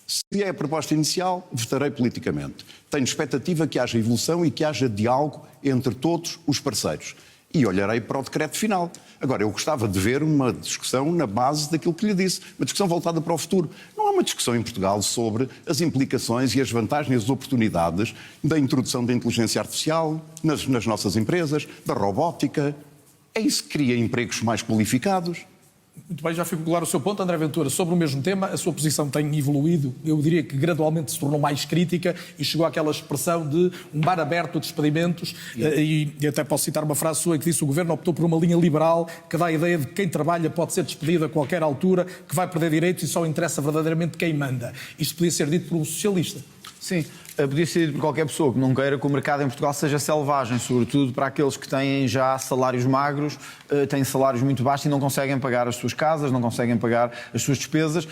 Speaker 4: Se é a proposta inicial, votarei politicamente. Tenho expectativa que haja evolução e que haja diálogo entre todos os parceiros. E olharei para o decreto final. Agora, eu gostava de ver uma discussão na base daquilo que lhe disse, uma discussão voltada para o futuro. Não há uma discussão em Portugal sobre as implicações e as vantagens e as oportunidades da introdução da inteligência artificial nas nossas empresas, da robótica. É isso que cria empregos mais qualificados.
Speaker 2: Muito bem, já ficou claro o seu ponto, André Ventura. Sobre o mesmo tema, a sua posição tem evoluído, eu diria que gradualmente se tornou mais crítica e chegou àquela expressão de um bar aberto de despedimentos e até posso citar uma frase sua que disse: o Governo optou por uma linha liberal que dá a ideia de que quem trabalha pode ser despedido a qualquer altura, que vai perder direitos e só interessa verdadeiramente quem manda. Isto podia ser dito por um socialista.
Speaker 5: Sim, podia ser dito por qualquer pessoa que não queira que o mercado em Portugal seja selvagem, sobretudo para aqueles que têm já salários magros, têm salários muito baixos e não conseguem pagar as suas casas, não conseguem pagar as suas despesas,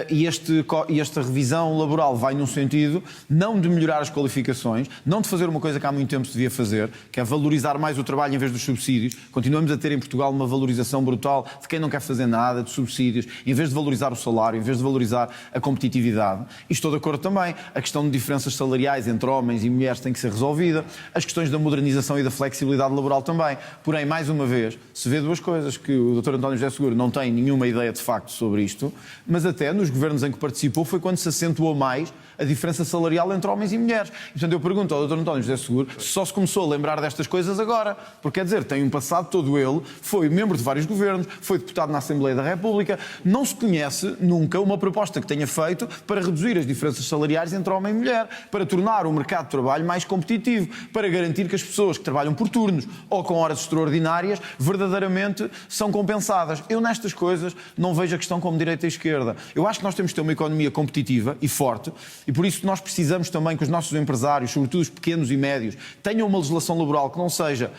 Speaker 5: e esta revisão laboral vai num sentido não de melhorar as qualificações, não de fazer uma coisa que há muito tempo se devia fazer, que é valorizar mais o trabalho em vez dos subsídios. Continuamos a ter em Portugal uma valorização brutal de quem não quer fazer nada, de subsídios, em vez de valorizar o salário, em vez de valorizar a competitividade. E estou de acordo também, a questão de diferenças salariais entre homens e mulheres tem que ser resolvida, as questões da modernização e da flexibilidade laboral também. Porém, mais uma vez, se vê duas coisas, que o Dr. António José Seguro não tem nenhuma ideia de facto sobre isto, mas até nos governos em que participou foi quando se acentuou mais a diferença salarial entre homens e mulheres. E, portanto, eu pergunto ao Dr. António José Seguro se só se começou a lembrar destas coisas agora, porque quer dizer, tem um passado todo ele, foi membro de vários governos, foi deputado na Assembleia da República, não se conhece nunca uma proposta que tenha feito para reduzir as diferenças salariais entre homem e mulher, para tornar o mercado de trabalho mais competitivo, para garantir que as pessoas que trabalham por turnos ou com horas extraordinárias verdadeiramente são compensadas. Eu nestas coisas não vejo a questão como direita e esquerda. Eu acho que nós temos que ter uma economia competitiva e forte e por isso nós precisamos também que os nossos empresários, sobretudo os pequenos e médios, tenham uma legislação laboral que não seja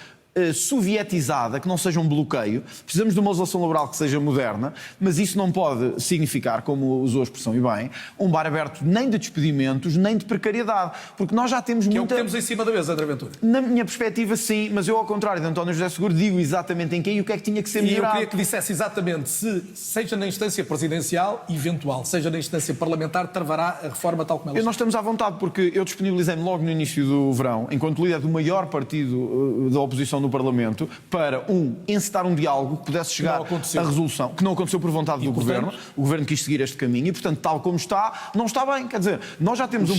Speaker 5: sovietizada, que não seja um bloqueio. Precisamos de uma legislação laboral que seja moderna, mas isso não pode significar, como usou a expressão e bem, um bar aberto nem de despedimentos, nem de precariedade, porque nós já temos
Speaker 2: que
Speaker 5: muita...
Speaker 2: é o que temos em cima da mesa, André Ventura.
Speaker 5: Na minha perspectiva, sim, mas eu, ao contrário de António José Seguro, digo exatamente em quem e o que é que tinha que ser melhorado.
Speaker 2: E eu queria que dissesse exatamente se, seja na instância presidencial, eventual, seja na instância parlamentar, travará a reforma tal como ela está.
Speaker 5: Nós estamos à vontade, porque eu disponibilizei-me logo no início do verão, enquanto líder do maior partido da oposição no Parlamento, para encetar um diálogo que pudesse chegar a resolução, que não aconteceu por vontade do Governo. O Governo quis seguir este caminho e, portanto, tal como está, não está bem. Quer dizer, nós já temos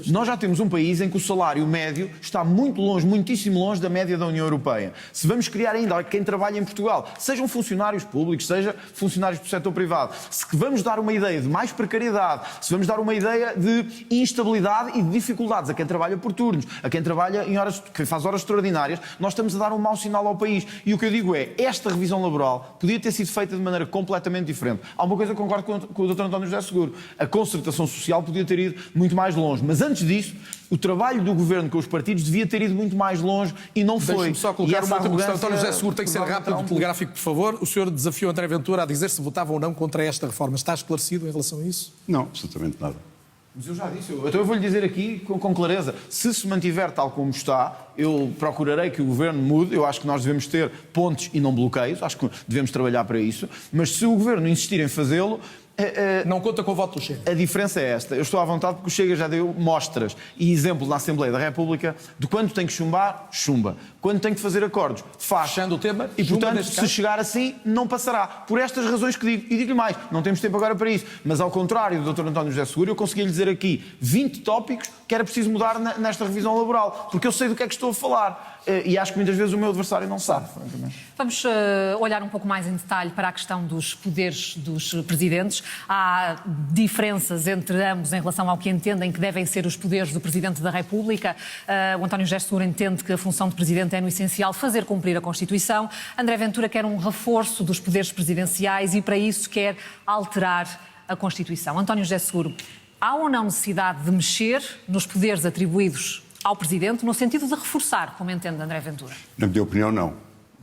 Speaker 5: nós já temos um país em que o salário médio está muito longe, muitíssimo longe da média da União Europeia. Se vamos criar ainda quem trabalha em Portugal, sejam funcionários públicos, seja funcionários do setor privado, se vamos dar uma ideia de mais precariedade, se vamos dar uma ideia de instabilidade e de dificuldades a quem trabalha por turnos, a quem trabalha em horas, quem faz horas extraordinárias, nós estamos a dar um mau sinal ao país. E o que eu digo é, esta revisão laboral podia ter sido feita de maneira completamente diferente. Há uma coisa que eu concordo com o Dr. António José Seguro. A concertação social podia ter ido muito mais longe. Mas antes disso, o trabalho do Governo com os partidos devia ter ido muito mais longe e não foi.
Speaker 2: Deixe-me só colocar uma outra questão. António José Seguro, tem que ser rápido, telegráfico, por favor. O senhor desafiou André Ventura a dizer se votava ou não contra esta reforma. Está esclarecido em relação a isso?
Speaker 4: Não, absolutamente nada.
Speaker 5: Mas eu já disse, então eu vou-lhe dizer aqui com clareza, se mantiver tal como está, eu procurarei que o Governo mude, eu acho que nós devemos ter pontes e não bloqueios, acho que devemos trabalhar para isso, mas se o Governo insistir em fazê-lo...
Speaker 2: Não conta com o voto do Chega.
Speaker 5: A diferença é esta, eu estou à vontade porque o Chega já deu mostras e exemplos na Assembleia da República de quando tem que chumbar, chumba. Quando tem que fazer acordos, faz.
Speaker 2: Fechando o tema,
Speaker 5: e portanto, se chegar assim, não passará. Por estas razões que digo, e digo-lhe mais, não temos tempo agora para isso, mas ao contrário do Dr. António José Seguro, eu consegui lhe dizer aqui 20 tópicos que era preciso mudar nesta revisão laboral, porque eu sei do que é que estou a falar. E acho que muitas vezes o meu adversário não sabe, francamente.
Speaker 1: Vamos olhar um pouco mais em detalhe para a questão dos poderes dos presidentes. Há diferenças entre ambos em relação ao que entendem que devem ser os poderes do Presidente da República. O António José Seguro entende que a função de Presidente é, no essencial, fazer cumprir a Constituição. André Ventura quer um reforço dos poderes presidenciais e, para isso, quer alterar a Constituição. António José Seguro, há ou não necessidade de mexer nos poderes atribuídos ao Presidente, no sentido de reforçar, como entende André Ventura?
Speaker 4: Na minha opinião, não.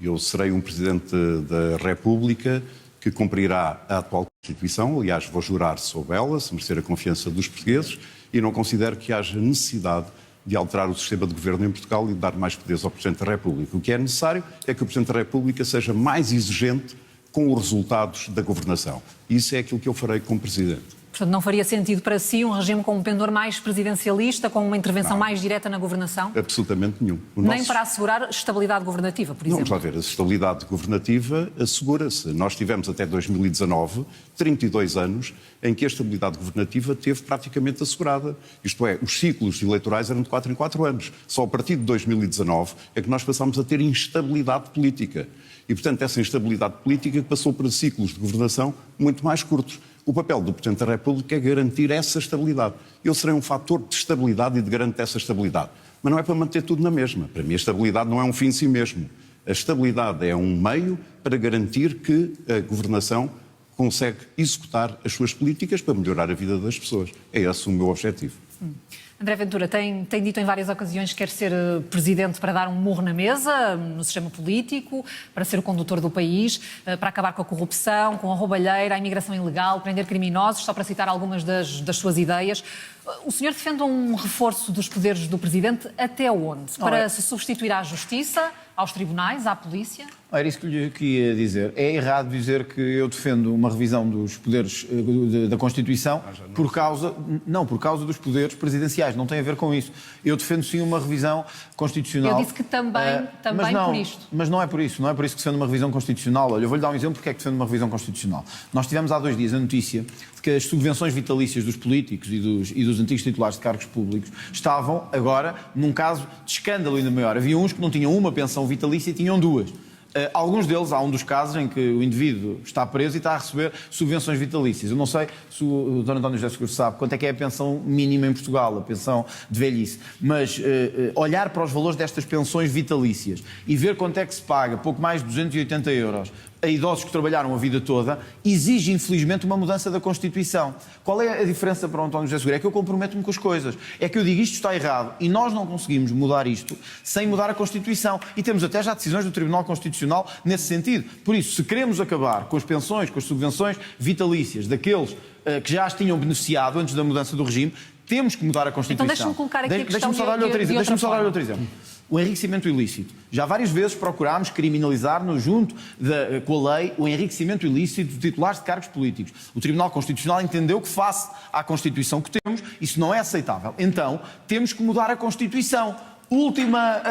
Speaker 4: Eu serei um Presidente da República que cumprirá a atual Constituição, aliás, vou jurar sobre ela, se merecer a confiança dos portugueses, e não considero que haja necessidade de alterar o sistema de governo em Portugal e de dar mais poderes ao Presidente da República. O que é necessário é que o Presidente da República seja mais exigente com os resultados da governação. Isso é aquilo que eu farei como Presidente.
Speaker 1: Portanto, não faria sentido para si um regime com um pendor mais presidencialista, com uma intervenção mais direta na governação?
Speaker 4: Absolutamente nenhum.
Speaker 1: Nem para assegurar estabilidade governativa, por exemplo?
Speaker 4: Vamos lá ver, a estabilidade governativa assegura-se. Nós tivemos até 2019, 32 anos, em que a estabilidade governativa teve praticamente assegurada. Isto é, os ciclos eleitorais eram de 4 em 4 anos. Só a partir de 2019 é que nós passámos a ter instabilidade política. E, portanto, essa instabilidade política passou para ciclos de governação muito mais curtos. O papel do Presidente da República é garantir essa estabilidade. Eu serei um fator de estabilidade e de garantir essa estabilidade. Mas não é para manter tudo na mesma. Para mim, a estabilidade não é um fim em si mesmo. A estabilidade é um meio para garantir que a governação consegue executar as suas políticas para melhorar a vida das pessoas. É esse o meu objetivo.
Speaker 1: André Ventura tem dito em várias ocasiões que quer ser presidente para dar um murro na mesa, no sistema político, para ser o condutor do país, para acabar com a corrupção, com a roubalheira, a imigração ilegal, prender criminosos, só para citar algumas das suas ideias. O senhor defende um reforço dos poderes do presidente até onde? Para se substituir à justiça, aos tribunais, à polícia?
Speaker 5: Era isso que lhe queria dizer. É errado dizer que eu defendo uma revisão dos poderes da Constituição por causa dos poderes presidenciais. Não tem a ver com isso. Eu defendo sim uma revisão constitucional.
Speaker 1: Eu disse que também por isto.
Speaker 5: Mas não é por isso. Não é por isso que defendo uma revisão constitucional. Olha, eu vou-lhe dar um exemplo porque é que defendo uma revisão constitucional. Nós tivemos há 2 dias a notícia de que as subvenções vitalícias dos políticos e dos antigos titulares de cargos públicos estavam agora num caso de escândalo ainda maior. Havia uns que não tinham uma pensão vitalícia e tinham 2. Alguns deles, há um dos casos em que o indivíduo está preso e está a receber subvenções vitalícias. Eu não sei se o Dr. António José Seguro sabe quanto é que é a pensão mínima em Portugal, a pensão de velhice, mas olhar para os valores destas pensões vitalícias e ver quanto é que se paga, pouco mais de 280 euros, a idosos que trabalharam a vida toda, exige infelizmente uma mudança da Constituição. Qual é a diferença para o António José Seguro? É que eu comprometo-me com as coisas. É que eu digo isto está errado e nós não conseguimos mudar isto sem mudar a Constituição. E temos até já decisões do Tribunal Constitucional nesse sentido. Por isso, se queremos acabar com as pensões, com as subvenções vitalícias daqueles que já as tinham beneficiado antes da mudança do regime, temos que mudar a Constituição.
Speaker 1: Então deixa-me colocar aqui a questão
Speaker 5: de outra exemplo. O enriquecimento ilícito. Já várias vezes procurámos criminalizar com a lei o enriquecimento ilícito de titulares de cargos políticos. O Tribunal Constitucional entendeu que, face à Constituição que temos, isso não é aceitável. Então, temos que mudar a Constituição. Última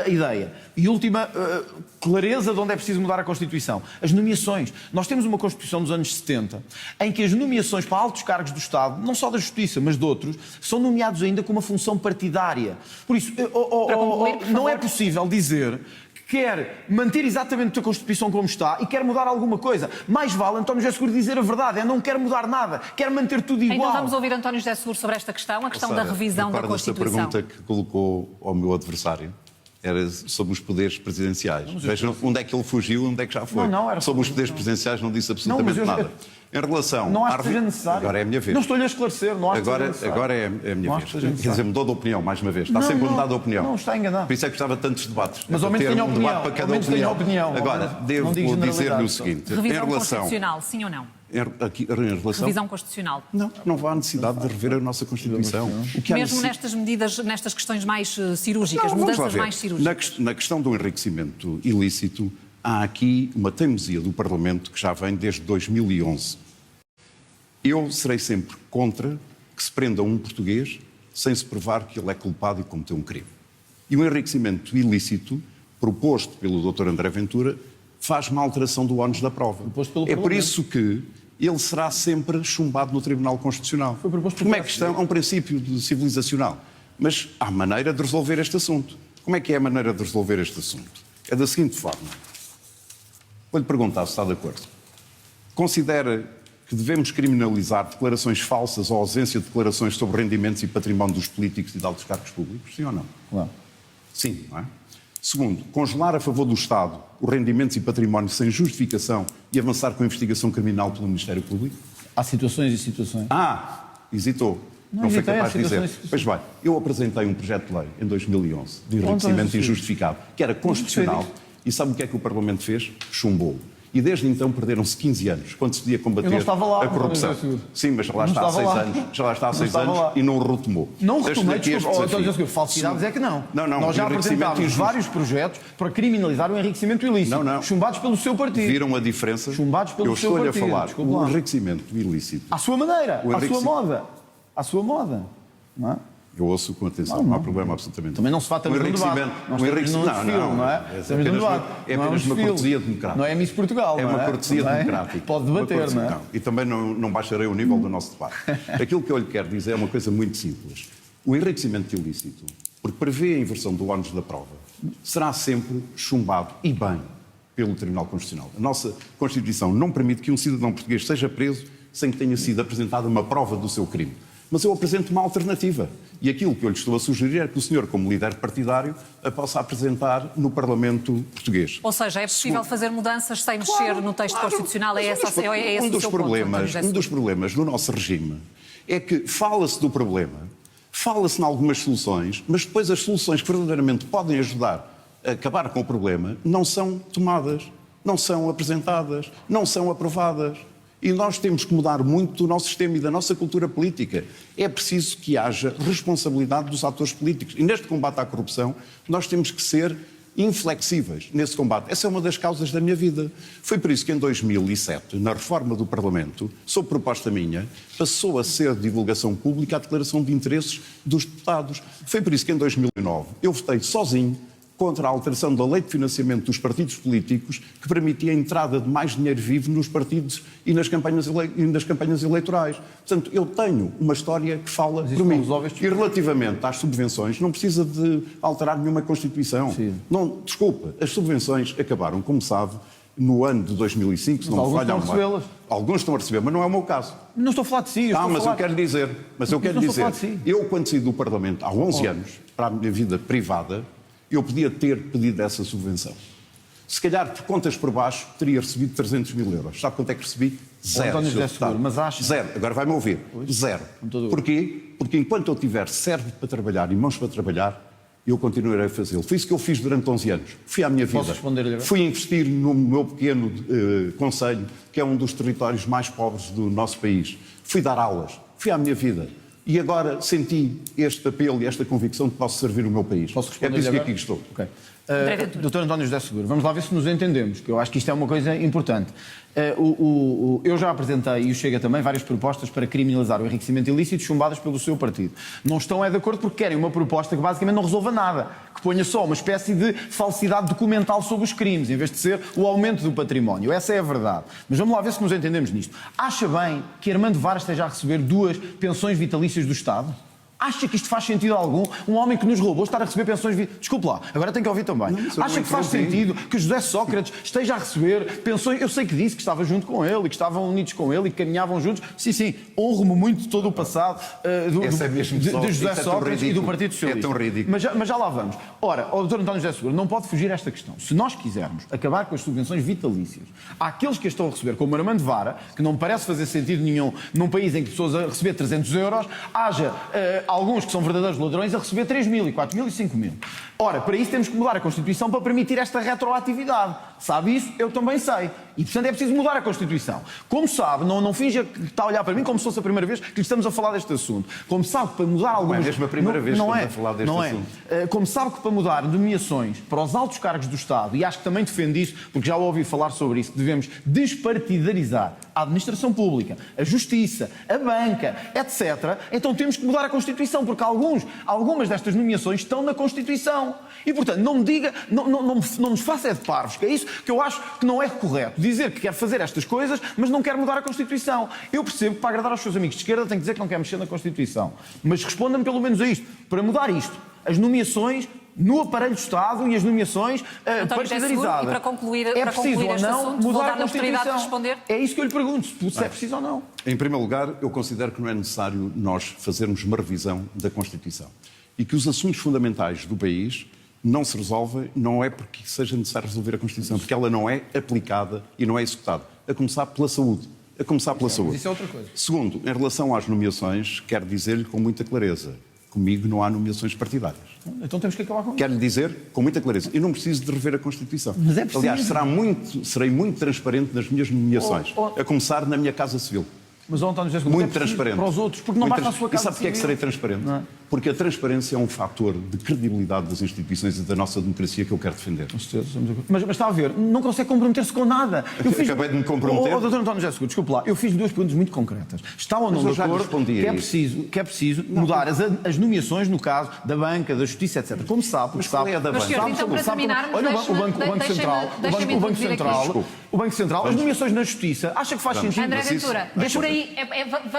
Speaker 5: ideia e última clareza de onde é preciso mudar a Constituição. As nomeações. Nós temos uma Constituição dos anos 70 em que as nomeações para altos cargos do Estado, não só da Justiça, mas de outros, são nomeados ainda com uma função partidária. Por isso, não é possível dizer que quer manter exatamente a Constituição como está e quer mudar alguma coisa. Mais vale António José Seguro dizer a verdade. Não quer mudar nada. Quer manter tudo igual.
Speaker 1: Então vamos ouvir António José Seguro sobre esta questão, a questão da revisão da Constituição.
Speaker 4: Esta pergunta que colocou ao meu adversário. Era sobre os poderes presidenciais. Vejam onde é que ele fugiu, onde é que já foi.
Speaker 5: Não, era
Speaker 4: sobre os poderes presidenciais não disse absolutamente
Speaker 5: Não, mas
Speaker 4: nada. Em relação...
Speaker 5: Não acho que seja necessário.
Speaker 4: Agora é a minha vez.
Speaker 5: Não estou-lhe a esclarecer, não acho que seja necessário.
Speaker 4: Agora é a minha
Speaker 5: Não acho
Speaker 4: vez.
Speaker 5: que seja
Speaker 4: Quer
Speaker 5: necessário.
Speaker 4: dizer, mudou de opinião, mais uma vez. Está
Speaker 5: Não,
Speaker 4: sempre a
Speaker 5: não,
Speaker 4: mudar de opinião.
Speaker 5: não, está enganado.
Speaker 4: Por isso é que gostava de tantos debates.
Speaker 5: Mas
Speaker 4: É
Speaker 5: ao
Speaker 4: para
Speaker 5: menos
Speaker 4: ter
Speaker 5: tenha
Speaker 4: um
Speaker 5: opinião.
Speaker 4: debate para cada
Speaker 5: Ao menos tenha opinião.
Speaker 4: Agora,
Speaker 5: Não
Speaker 4: devo
Speaker 5: diga
Speaker 4: dizer-lhe o
Speaker 5: generalidades.
Speaker 4: seguinte.
Speaker 1: Revisão
Speaker 4: em relação...
Speaker 1: constitucional, sim ou não?
Speaker 4: Em relação...
Speaker 1: Revisão constitucional.
Speaker 4: Não há necessidade de rever a nossa Constituição. O que há
Speaker 1: Mesmo
Speaker 4: necessidade-
Speaker 1: nestas medidas, nestas questões mais cirúrgicas,
Speaker 4: Não, vamos lá
Speaker 1: mudanças
Speaker 4: ver.
Speaker 1: mais cirúrgicas.
Speaker 4: Na questão do enriquecimento ilícito, há aqui uma teimosia do Parlamento que já vem desde 2011. Eu serei sempre contra que se prenda um português sem se provar que ele é culpado e cometeu um crime. E o enriquecimento ilícito, proposto pelo Dr. André Ventura, faz uma alteração do ónus da prova.
Speaker 5: Proposto pelo
Speaker 4: É por
Speaker 5: Parlamento.
Speaker 4: isso que ele será sempre chumbado no Tribunal Constitucional.
Speaker 5: Foi proposto pelo
Speaker 4: Como é que é um princípio civilizacional. Mas há maneira de resolver este assunto. Como é que é a maneira de resolver este assunto? É da seguinte forma. Vou-lhe perguntar se está de acordo. Considera que devemos criminalizar declarações falsas ou ausência de declarações sobre rendimentos e património dos políticos e de altos cargos públicos? Sim ou não?
Speaker 5: Claro.
Speaker 4: Sim, não é? Segundo, congelar a favor do Estado os rendimentos e património sem justificação e avançar com a investigação criminal pelo Ministério Público?
Speaker 5: Há situações e situações.
Speaker 4: Hesitou.
Speaker 5: Não
Speaker 4: Não foi
Speaker 5: hesitei, há
Speaker 4: capaz de dizer.
Speaker 5: situações-
Speaker 4: Pois bem, eu apresentei um projeto de lei em 2011 de enriquecimento injustificado, que era constitucional, e sabe o que é que o Parlamento fez? Chumbou. E desde então perderam-se 15 anos, quando se podia combater
Speaker 5: Eu não estava lá,
Speaker 4: a corrupção.
Speaker 5: Dr. Seguro.
Speaker 4: Sim, mas já lá
Speaker 5: Não
Speaker 4: está há
Speaker 5: estava
Speaker 4: 6
Speaker 5: lá.
Speaker 4: anos. Já lá está há
Speaker 5: Não
Speaker 4: 6
Speaker 5: estava
Speaker 4: anos
Speaker 5: lá.
Speaker 4: e não o retomou.
Speaker 5: Não
Speaker 4: Deixo-lhe
Speaker 5: retomei,
Speaker 4: aqui este
Speaker 5: desculpa,
Speaker 4: desafio.
Speaker 5: Seguro, falsidades é que não.
Speaker 4: Não,
Speaker 5: Nós já
Speaker 4: enriquecimento
Speaker 5: apresentámos
Speaker 4: injusto.
Speaker 5: vários projetos para criminalizar o enriquecimento ilícito.
Speaker 4: Não.
Speaker 5: Chumbados pelo seu partido.
Speaker 4: Viram a diferença?
Speaker 5: Chumbados pelo
Speaker 4: Eu
Speaker 5: seu
Speaker 4: estou-lhe a
Speaker 5: partido,
Speaker 4: falar.
Speaker 5: desculpa
Speaker 4: O
Speaker 5: lá.
Speaker 4: enriquecimento ilícito.
Speaker 5: À sua maneira,
Speaker 4: O
Speaker 5: à sua
Speaker 4: enriquecimento-
Speaker 5: moda. À sua moda. Não é?
Speaker 4: Eu ouço com atenção, não há problema absolutamente.
Speaker 5: Também não se fata no debate. Nós estamos num desfile, não é? Estamos num debate.
Speaker 4: É
Speaker 5: Não
Speaker 4: apenas
Speaker 5: um
Speaker 4: uma
Speaker 5: desfile.
Speaker 4: cortesia democrática.
Speaker 5: Não é Miss Portugal,
Speaker 4: É
Speaker 5: não
Speaker 4: uma cortesia
Speaker 5: Também
Speaker 4: democrática.
Speaker 5: Pode
Speaker 4: Uma
Speaker 5: debater,
Speaker 4: cortesia-
Speaker 5: não é?
Speaker 4: E também não baixarei o nível do nosso debate. Aquilo que eu lhe quero dizer é uma coisa muito simples. O enriquecimento ilícito, porque prevê a inversão do ónus da prova, será sempre chumbado, e bem, pelo Tribunal Constitucional. A nossa Constituição não permite que um cidadão português seja preso sem que tenha sido apresentada uma prova do seu crime. Mas eu apresento uma alternativa. E aquilo que eu lhe estou a sugerir é que o senhor, como líder partidário, a possa apresentar no Parlamento português.
Speaker 1: Ou seja, é possível fazer mudanças sem mexer no texto constitucional? É esse o seu
Speaker 4: Um dos
Speaker 1: ponto, António José
Speaker 4: um dos problemas do nosso regime é que fala-se do problema, fala-se em algumas soluções, mas depois as soluções que verdadeiramente podem ajudar a acabar com o problema não são tomadas, não são apresentadas, não são aprovadas. E nós temos que mudar muito do nosso sistema e da nossa cultura política. É preciso que haja responsabilidade dos atores políticos. E neste combate à corrupção, nós temos que ser inflexíveis nesse combate. Essa é uma das causas da minha vida. Foi por isso que em 2007, na reforma do Parlamento, sob proposta minha, passou a ser de divulgação pública a declaração de interesses dos deputados. Foi por isso que em 2009 eu votei sozinho contra a alteração da lei de financiamento dos partidos políticos que permitia a entrada de mais dinheiro vivo nos partidos e nas campanhas eleitorais. Portanto, eu tenho uma história que fala por mim. E relativamente às subvenções, não precisa de alterar nenhuma Constituição.
Speaker 5: Sim.
Speaker 4: Não, desculpa, as subvenções acabaram, como sabe, no ano de 2005, se
Speaker 5: Mas
Speaker 4: não me
Speaker 5: alguns
Speaker 4: falha a
Speaker 5: estão a
Speaker 4: memória.
Speaker 5: recebê-las.
Speaker 4: Alguns estão a receber, mas não é o meu caso.
Speaker 5: Não estou a falar de si.
Speaker 4: Mas eu quero dizer, eu quando saí do Parlamento há 11 anos, para a minha vida privada, eu podia ter pedido essa subvenção. Se calhar, por contas por baixo, teria recebido 300 mil euros. Sabe quanto é que recebi? Zero.
Speaker 5: António José
Speaker 4: Sr. Deputado.
Speaker 5: Seguro, mas acha-
Speaker 4: Zero. Agora vai-me ouvir. Zero. Porquê? Porque enquanto eu tiver cérebro para trabalhar e mãos para trabalhar, eu continuarei a fazê-lo. Foi isso que eu fiz durante 11 anos. Fui à minha vida.
Speaker 5: Posso responder-lhe agora?
Speaker 4: Fui investir no meu pequeno concelho, que é um dos territórios mais pobres do nosso país. Fui dar aulas. Fui à minha vida. E agora senti este apelo e esta convicção de que posso servir o meu país.
Speaker 5: Posso
Speaker 4: É
Speaker 5: responder
Speaker 4: por isso que
Speaker 5: agora?
Speaker 4: aqui estou.
Speaker 5: Ok.
Speaker 1: André Ventura.
Speaker 5: Dr. António José Seguro, vamos lá ver se nos entendemos, que eu acho que isto é uma coisa importante. Eu já apresentei, e o Chega também, várias propostas para criminalizar o enriquecimento ilícito chumbadas pelo seu partido. Não estão de acordo porque querem uma proposta que basicamente não resolva nada, que ponha só uma espécie de falsidade documental sobre os crimes, em vez de ser o aumento do património. Essa é a verdade. Mas vamos lá ver se nos entendemos nisto. Acha bem que Armando Vara esteja a receber 2 pensões vitalícias do Estado? Acha que isto faz sentido algum? Um homem que nos roubou estar a receber pensões... Desculpe lá, agora tenho que ouvir também. Acha que faz sentido que José Sócrates esteja a receber pensões... Eu sei que disse que estava junto com ele, e que estavam unidos com ele, e que caminhavam juntos. Sim, honro-me muito de todo o passado de José Sócrates e do Partido Socialista.
Speaker 4: É tão ridículo.
Speaker 5: Mas já lá vamos. Ora, o Dr. António José Seguro não pode fugir a esta questão. Se nós quisermos acabar com as subvenções vitalícias àqueles que as estão a receber, como Armando Vara, que não me parece fazer sentido nenhum num país em que pessoas a receber 300 euros, haja alguns que são verdadeiros ladrões a receber 3 mil, 4 mil e 5 mil. Ora, para isso temos que mudar a Constituição para permitir esta retroatividade. Sabe isso? Eu também sei. E, portanto, é preciso mudar a Constituição. Como sabe, não finja que está a olhar para mim como se fosse a primeira vez que lhe estamos a falar deste assunto. Como sabe que para mudar algumas...
Speaker 4: Não é mesmo a primeira vez que estamos a falar deste assunto.
Speaker 5: Como sabe que para mudar nomeações para os altos cargos do Estado, e acho que também defende isso, porque já ouvi falar sobre isso, que devemos despartidarizar a administração pública, a justiça, a banca, etc., então temos que mudar a Constituição, porque algumas destas nomeações estão na Constituição. E, portanto, não me diga, não nos faça de parvos, que é isso que eu acho que não é correto. Dizer que quer fazer estas coisas, mas não quer mudar a Constituição. Eu percebo que para agradar aos seus amigos de esquerda tem que dizer que não quer mexer na Constituição. Mas responda-me pelo menos a isto. Para mudar isto, as nomeações no aparelho do Estado e as nomeações partidarizadas.
Speaker 1: E para concluir,
Speaker 5: é preciso ou
Speaker 1: este
Speaker 5: não
Speaker 1: assunto,
Speaker 5: mudar
Speaker 1: vou
Speaker 5: a
Speaker 1: dar-lhe a oportunidade de
Speaker 5: Constituição.
Speaker 1: responder.
Speaker 5: É isso que eu lhe pergunto, se é preciso ou não.
Speaker 4: Em primeiro lugar, eu considero que não é necessário nós fazermos uma revisão da Constituição. E que os assuntos fundamentais do país não se resolvem, não é porque seja necessário resolver a Constituição, porque ela não é aplicada e não é executada. A começar pela saúde.
Speaker 5: Isso é outra coisa.
Speaker 4: Segundo, em relação às nomeações, quero dizer-lhe com muita clareza, comigo não há nomeações partidárias.
Speaker 5: Então temos que acabar com isso.
Speaker 4: Quero lhe dizer com muita clareza, eu não preciso de rever a Constituição.
Speaker 5: Mas é preciso.
Speaker 4: Aliás, serei muito transparente nas minhas nomeações, a começar na minha Casa Civil.
Speaker 5: Mas António José Seguro,
Speaker 4: Muito transparente.
Speaker 5: para os outros, porque não basta a sua
Speaker 4: E
Speaker 5: casa
Speaker 4: sabe porque é que serei transparente?
Speaker 5: Não é?
Speaker 4: Porque a transparência é um fator de credibilidade das instituições e da nossa democracia que eu quero defender.
Speaker 5: Mas está a ver, não consegue comprometer-se com nada.
Speaker 4: Acabei de me comprometer.
Speaker 5: Dr. António José Seguro, desculpe lá, eu fiz duas perguntas muito concretas. Está ou não
Speaker 4: Mas eu
Speaker 5: de
Speaker 4: já lhe
Speaker 5: acordo
Speaker 4: respondi
Speaker 5: que
Speaker 4: a
Speaker 5: é preciso mudar as nomeações, no caso da banca, da justiça, etc. Como sabe,
Speaker 4: Mas qual é a da
Speaker 1: Mas,
Speaker 4: banca?
Speaker 1: senhor, então, para terminarmos,
Speaker 5: olha,
Speaker 1: deixe-me introduzir aqui.
Speaker 5: o Banco Central, as nomeações na justiça, acha que faz sentido?
Speaker 1: André Ventura, é por aí.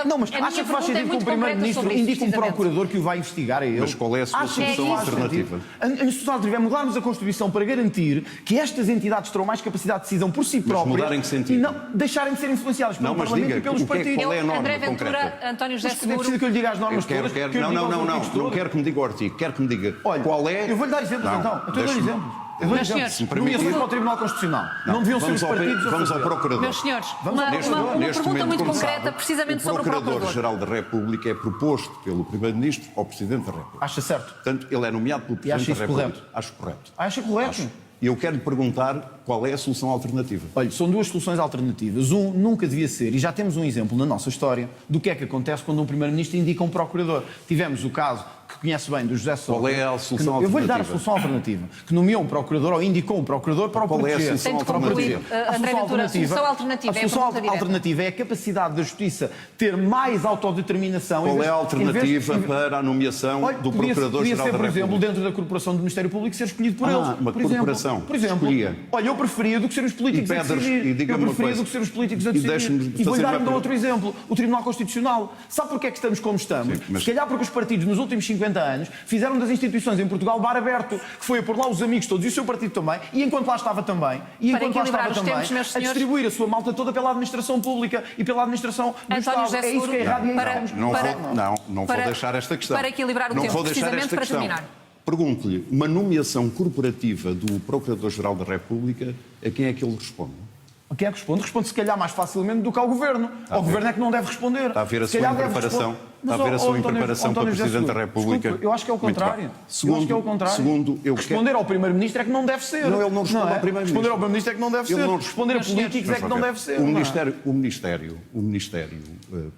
Speaker 5: Não, mas acha que faz sentido que o Primeiro-Ministro indique um procurador que o vai investigar a ele?
Speaker 4: Mas qual é a sua solução alternativa?
Speaker 5: A solução alternativa é mudarmos a Constituição para garantir que estas entidades terão mais capacidade de decisão por si próprias
Speaker 4: mudar em que sentido?
Speaker 5: e não deixarem de ser influenciadas pelo Parlamento e pelos partidos.
Speaker 4: Qual é a norma
Speaker 1: André Ventura,
Speaker 4: concreta?
Speaker 1: António José
Speaker 5: Mas é
Speaker 1: Seguro.
Speaker 5: preciso que eu lhe diga as normas todas.
Speaker 4: Não quero que me diga o artigo, quero que me diga qual é...
Speaker 5: Eu vou-lhe dar exemplos então. Eu dou exemplos.
Speaker 1: Meus senhores,
Speaker 5: nomeações para o Tribunal Constitucional. Não deviam ser os partidos.
Speaker 4: Vamos ao Procurador.
Speaker 1: Meus senhores, uma pergunta muito concreta, precisamente sobre o Procurador.
Speaker 4: O Procurador-Geral da República é proposto pelo Primeiro-Ministro ao Presidente da República.
Speaker 5: Acha certo?
Speaker 4: Portanto, ele é nomeado pelo Presidente da República.
Speaker 5: Correto?
Speaker 4: Acho correto.
Speaker 5: Acha correto?
Speaker 4: E eu quero lhe perguntar qual é a solução alternativa.
Speaker 5: Olha, são duas soluções alternativas. Nunca devia ser, e já temos um exemplo na nossa história, do que é que acontece quando um Primeiro-Ministro indica um Procurador. Tivemos o caso que conhece bem do José Sócrates.
Speaker 4: Qual é a solução alternativa?
Speaker 5: Eu vou-lhe dar a solução alternativa. Que nomeou um Procurador ou indicou um Procurador para o proteger.
Speaker 4: Qual é a solução alternativa?
Speaker 1: André Ventura, a solução alternativa
Speaker 5: a solução alternativa é a capacidade da Justiça ter mais autodeterminação.
Speaker 4: Qual é a alternativa para a nomeação do Procurador-Geral da República?
Speaker 5: Podia ser, por exemplo, dentro da corporação do Ministério Público, ser escolhido por eles.
Speaker 4: Uma corporação.
Speaker 5: Por exemplo, olha, eu preferia do que ser os políticos a decidir. Eu preferia do que ser os políticos a decidir. E vou-lhe dar ainda outro exemplo. O Tribunal Constitucional. Sabe porquê é que estamos como estamos? Se calhar porque os partidos, nos últimos 50 anos, fizeram das instituições em Portugal bar aberto, que foi a pôr lá os amigos todos e o seu partido também, e enquanto lá estava também, a distribuir a sua malta toda pela administração pública e pela administração do Estado. É isso que é errado.
Speaker 4: Não vou deixar esta questão.
Speaker 1: Para equilibrar o tempo, precisamente para terminar.
Speaker 4: Pergunto-lhe, uma nomeação corporativa do Procurador-Geral da República, a quem é que ele responde?
Speaker 5: A quem é que responde? Responde se calhar mais facilmente do que ao Governo. Ao Governo é que não deve responder.
Speaker 4: Está a ver a sua impreparação? Está a ver a sua impreparação para Presidente da República?
Speaker 5: Desculpe, eu acho que é o contrário. Responder ao Primeiro-Ministro é que não deve ser.
Speaker 4: Não, ele não responde ao Primeiro-Ministro.
Speaker 5: Responder ao Primeiro-Ministro é que não deve ser. Responder a políticos é que não deve ser.
Speaker 4: O Ministério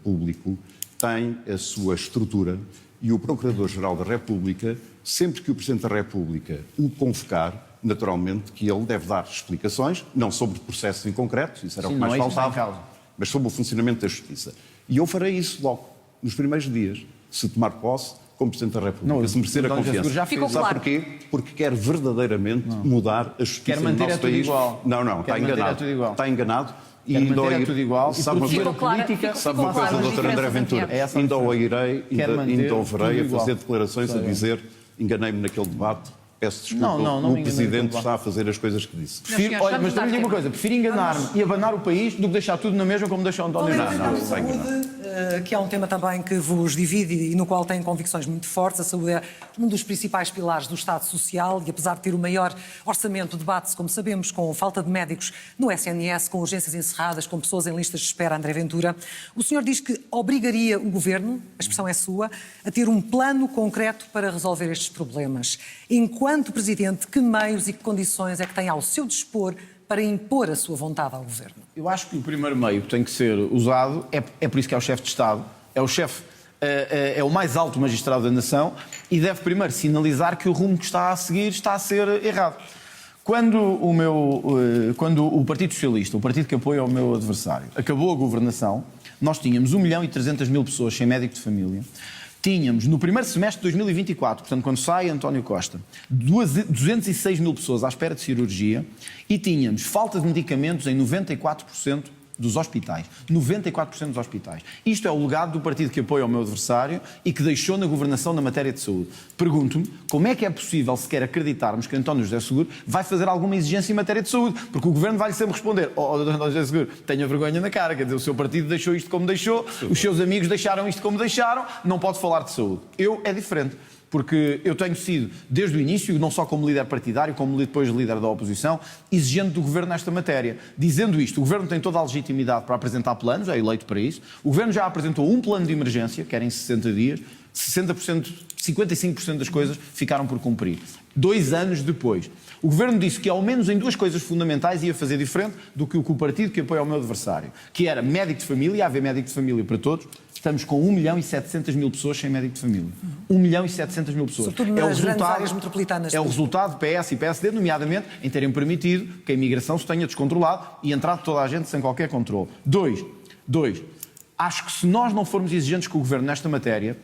Speaker 4: Público tem a sua estrutura e o Procurador-Geral da República, sempre que o Presidente da República o convocar, naturalmente que ele deve dar explicações, não sobre processos em concreto, isso era o que mais faltava, mas sobre o funcionamento da Justiça. E eu farei isso logo, nos primeiros dias, se tomar posse como Presidente da República, se merecer a confiança. Sabe porquê? Porque quer verdadeiramente mudar a Justiça no nosso país.
Speaker 5: Igual.
Speaker 4: Não, está enganado. Está enganado.
Speaker 5: Quero manter tudo igual e
Speaker 4: sabe uma
Speaker 5: proteger a
Speaker 1: Ficou clara-
Speaker 5: política.
Speaker 1: ficou
Speaker 4: Sabe uma
Speaker 1: claro
Speaker 4: coisa,
Speaker 1: as
Speaker 4: Dr. André
Speaker 1: diferenças
Speaker 4: Ventura?
Speaker 1: entre
Speaker 5: essa
Speaker 4: Ainda
Speaker 5: diferença.
Speaker 4: ouvirei,
Speaker 5: Quero manter
Speaker 4: ainda ouvirei
Speaker 5: tudo
Speaker 4: a
Speaker 5: igual.
Speaker 4: fazer declarações a dizer enganei-me naquele debate, peço desculpa,
Speaker 5: Não me
Speaker 4: o
Speaker 5: enganei
Speaker 4: Presidente
Speaker 5: naquele debate.
Speaker 4: está a fazer as coisas que disse.
Speaker 5: Prefiro,
Speaker 1: senhores,
Speaker 5: olha,
Speaker 1: vamos
Speaker 5: mas
Speaker 1: dar
Speaker 5: também digo uma
Speaker 1: tempo.
Speaker 5: coisa, prefiro enganar-me e abanar o país do que deixar tudo na mesma como deixou António
Speaker 3: Falem
Speaker 5: Nunes.
Speaker 3: então de
Speaker 4: não,
Speaker 3: saúde, que é um tema também que vos divide e no qual têm convicções muito fortes. A saúde é um dos principais pilares do Estado Social e, apesar de ter o maior orçamento, debate-se, como sabemos, com falta de médicos no SNS, com urgências encerradas, com pessoas em listas de espera. André Ventura, o senhor diz que obrigaria o Governo, a expressão é sua, a ter um plano concreto para resolver estes problemas. Enquanto Presidente, que meios e que condições é que tem ao seu dispor para impor a sua vontade ao Governo?
Speaker 5: Eu acho que o primeiro meio que tem que ser usado, é por isso que é o chefe de Estado, é o chefe, é o mais alto magistrado da nação e deve primeiro sinalizar que o rumo que está a seguir está a ser errado. Quando o Partido Socialista, o partido que apoia o meu adversário, acabou a governação, nós tínhamos 1.300.000 pessoas sem médico de família. Tínhamos, no primeiro semestre de 2024, portanto, quando sai António Costa, 206.000 pessoas à espera de cirurgia e tínhamos falta de medicamentos em 94% dos hospitais. 94% dos hospitais. Isto é o legado do partido que apoia o meu adversário e que deixou na governação na matéria de saúde. Pergunto-me como é que é possível sequer acreditarmos que António José Seguro vai fazer alguma exigência em matéria de saúde, porque o governo vai-lhe sempre responder: António José Seguro, tenha vergonha na cara, quer dizer, o seu partido deixou isto como deixou, os seus amigos deixaram isto como deixaram, não pode falar de saúde. É diferente. Porque eu tenho sido, desde o início, não só como líder partidário, como depois líder da oposição, exigente do Governo nesta matéria. Dizendo isto, o Governo tem toda a legitimidade para apresentar planos, é eleito para isso. O Governo já apresentou um plano de emergência, que era em 60 dias, 60%, 55% das coisas ficaram por cumprir. 2 anos depois. O Governo disse que, ao menos em 2 coisas fundamentais, ia fazer diferente do que o partido que apoia o meu adversário, que era médico de família, haver médico de família para todos. Estamos com 1.700.000 pessoas sem médico de família. 1.700.000 pessoas.
Speaker 3: Sobretudo nas grandes áreas metropolitanas.
Speaker 5: É o resultado de PS e PSD, nomeadamente, em terem permitido que a imigração se tenha descontrolado e entrado toda a gente sem qualquer controle. 2. Acho que se nós não formos exigentes com o Governo nesta matéria,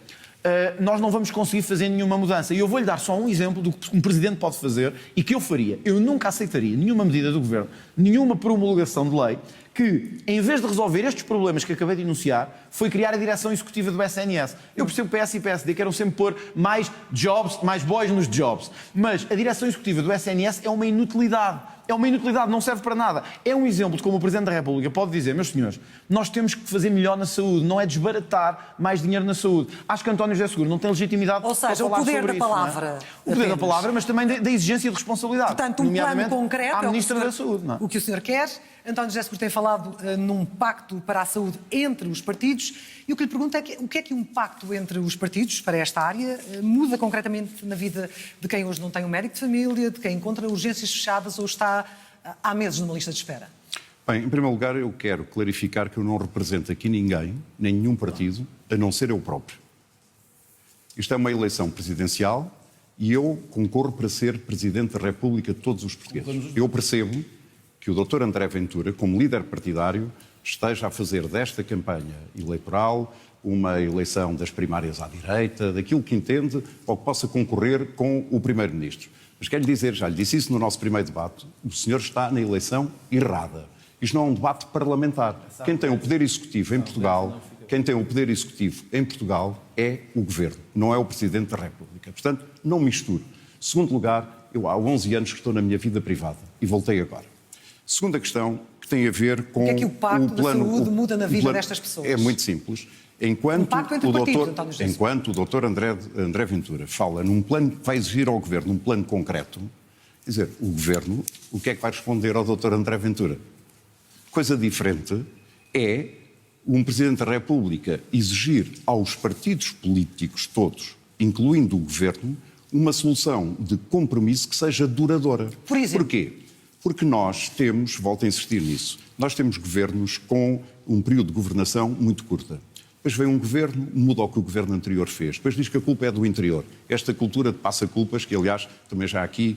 Speaker 5: nós não vamos conseguir fazer nenhuma mudança. E eu vou-lhe dar só um exemplo do que um Presidente pode fazer e que eu faria. Eu nunca aceitaria nenhuma medida do Governo, nenhuma promulgação de lei que, em vez de resolver estes problemas que acabei de enunciar, foi criar a direção executiva do SNS. Eu percebo que PS e PSD queiram sempre pôr mais jobs, mais boys nos jobs, mas a direção executiva do SNS é uma inutilidade. É uma inutilidade, não serve para nada. É um exemplo de como o Presidente da República pode dizer: meus senhores, nós temos que fazer melhor na saúde, não é desbaratar mais dinheiro na saúde. Acho que António José Seguro não tem legitimidade
Speaker 3: Ou seja,
Speaker 5: para falar sobre
Speaker 3: o poder da
Speaker 5: isso,
Speaker 3: palavra.
Speaker 5: não é? O poder da palavra, mas também da exigência e de responsabilidade.
Speaker 3: Portanto, um plano
Speaker 5: nomeadamente
Speaker 3: concreto
Speaker 5: à
Speaker 3: é
Speaker 5: Ministra da Saúde. Não é?
Speaker 3: o que o senhor quer. António José Seguro tem falado num pacto para a saúde entre os partidos. E o que lhe pergunto é o que é que um pacto entre os partidos para esta área muda concretamente na vida de quem hoje não tem um médico de família, de quem encontra urgências fechadas ou está há meses numa lista de espera?
Speaker 4: Bem, em primeiro lugar, eu quero clarificar que eu não represento aqui ninguém, nem nenhum partido, a não ser eu próprio. Isto é uma eleição presidencial e eu concorro para ser Presidente da República de todos os portugueses. Eu percebo que o Dr. André Ventura, como líder partidário, esteja a fazer desta campanha eleitoral uma eleição das primárias à direita, daquilo que entende ou que possa concorrer com o Primeiro-Ministro. Mas quero lhe dizer, já lhe disse isso no nosso primeiro debate, o senhor está na eleição errada. Isto não é um debate parlamentar. Quem tem o poder executivo em Portugal, é o Governo, não é o Presidente da República. Portanto, não misture. Segundo lugar, eu há 11 anos que estou na minha vida privada e voltei agora. Segunda questão, que tem a ver com
Speaker 3: o que é que o Pacto da Saúde muda na vida destas pessoas?
Speaker 4: É muito simples. Enquanto
Speaker 3: pacto entre partidos, António José Seguro.
Speaker 4: enquanto o Dr. André Ventura fala num plano que vai exigir ao Governo um plano concreto, quer dizer, o Governo, o que é que vai responder ao Dr. André Ventura? Coisa diferente é um Presidente da República exigir aos partidos políticos todos, incluindo o Governo, uma solução de compromisso que seja duradoura.
Speaker 3: Por exemplo?
Speaker 4: Porquê? Porque nós temos, volto a insistir nisso, nós temos governos com um período de governação muito curta. Depois vem um governo, muda o que o governo anterior fez. Depois diz que a culpa é do interior. Esta cultura de passa-culpas, que aliás também já aqui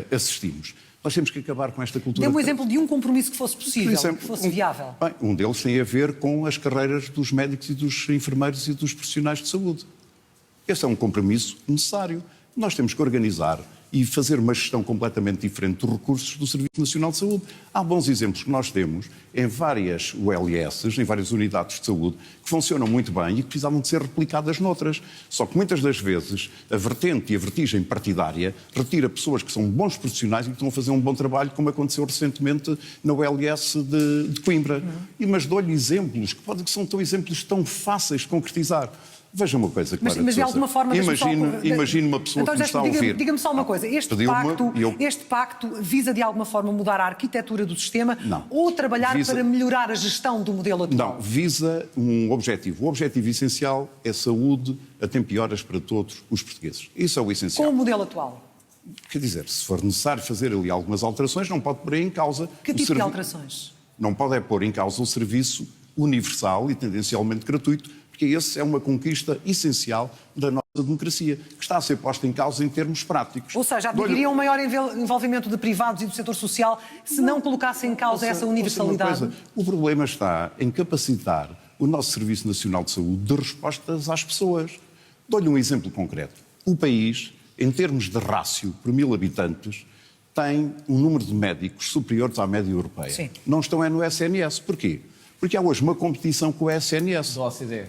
Speaker 4: assistimos. Nós temos que acabar com esta cultura.
Speaker 3: Dê-me um exemplo de um compromisso que fosse possível, que fosse viável.
Speaker 4: Bem, um deles tem a ver com as carreiras dos médicos e dos enfermeiros e dos profissionais de saúde. Esse é um compromisso necessário. Nós temos que organizar e fazer uma gestão completamente diferente dos recursos do Serviço Nacional de Saúde. Há bons exemplos que nós temos em várias ULS, em várias unidades de saúde, que funcionam muito bem e que precisavam de ser replicadas noutras. Só que muitas das vezes a vertente e a vertigem partidária retira pessoas que são bons profissionais e que estão a fazer um bom trabalho, como aconteceu recentemente na ULS de Coimbra. Mas dou-lhe exemplos que são exemplos tão fáceis de concretizar. Veja uma coisa, Clara
Speaker 3: mas de alguma forma...
Speaker 4: Imagine uma pessoa que me está a ouvir.
Speaker 3: Diga-me só uma coisa. Este pacto visa de alguma forma mudar a arquitetura do sistema?
Speaker 4: Não.
Speaker 3: Ou trabalhar para melhorar a gestão do modelo atual?
Speaker 4: Não, visa um objetivo. O objetivo essencial é saúde a tempo e horas para todos os portugueses. Isso é o essencial.
Speaker 3: Com o modelo atual?
Speaker 4: Quer dizer, se for necessário fazer ali algumas alterações, não pode pôr em causa...
Speaker 3: Que tipo de alterações?
Speaker 4: Não pode pôr em causa o serviço universal e tendencialmente gratuito, porque essa é uma conquista essencial da nossa democracia, que está a ser posta em causa em termos práticos.
Speaker 3: Ou seja, admitiria um maior envolvimento de privados e do setor social se não colocassem em causa essa universalidade?
Speaker 4: O problema está em capacitar o nosso Serviço Nacional de Saúde de respostas às pessoas. Dou-lhe um exemplo concreto. O país, em termos de rácio por 1000 habitantes, tem um número de médicos superiores à média europeia.
Speaker 3: Sim.
Speaker 4: Não estão no SNS. Porquê? Porque há hoje uma competição com o SNS.
Speaker 5: Do OCDE.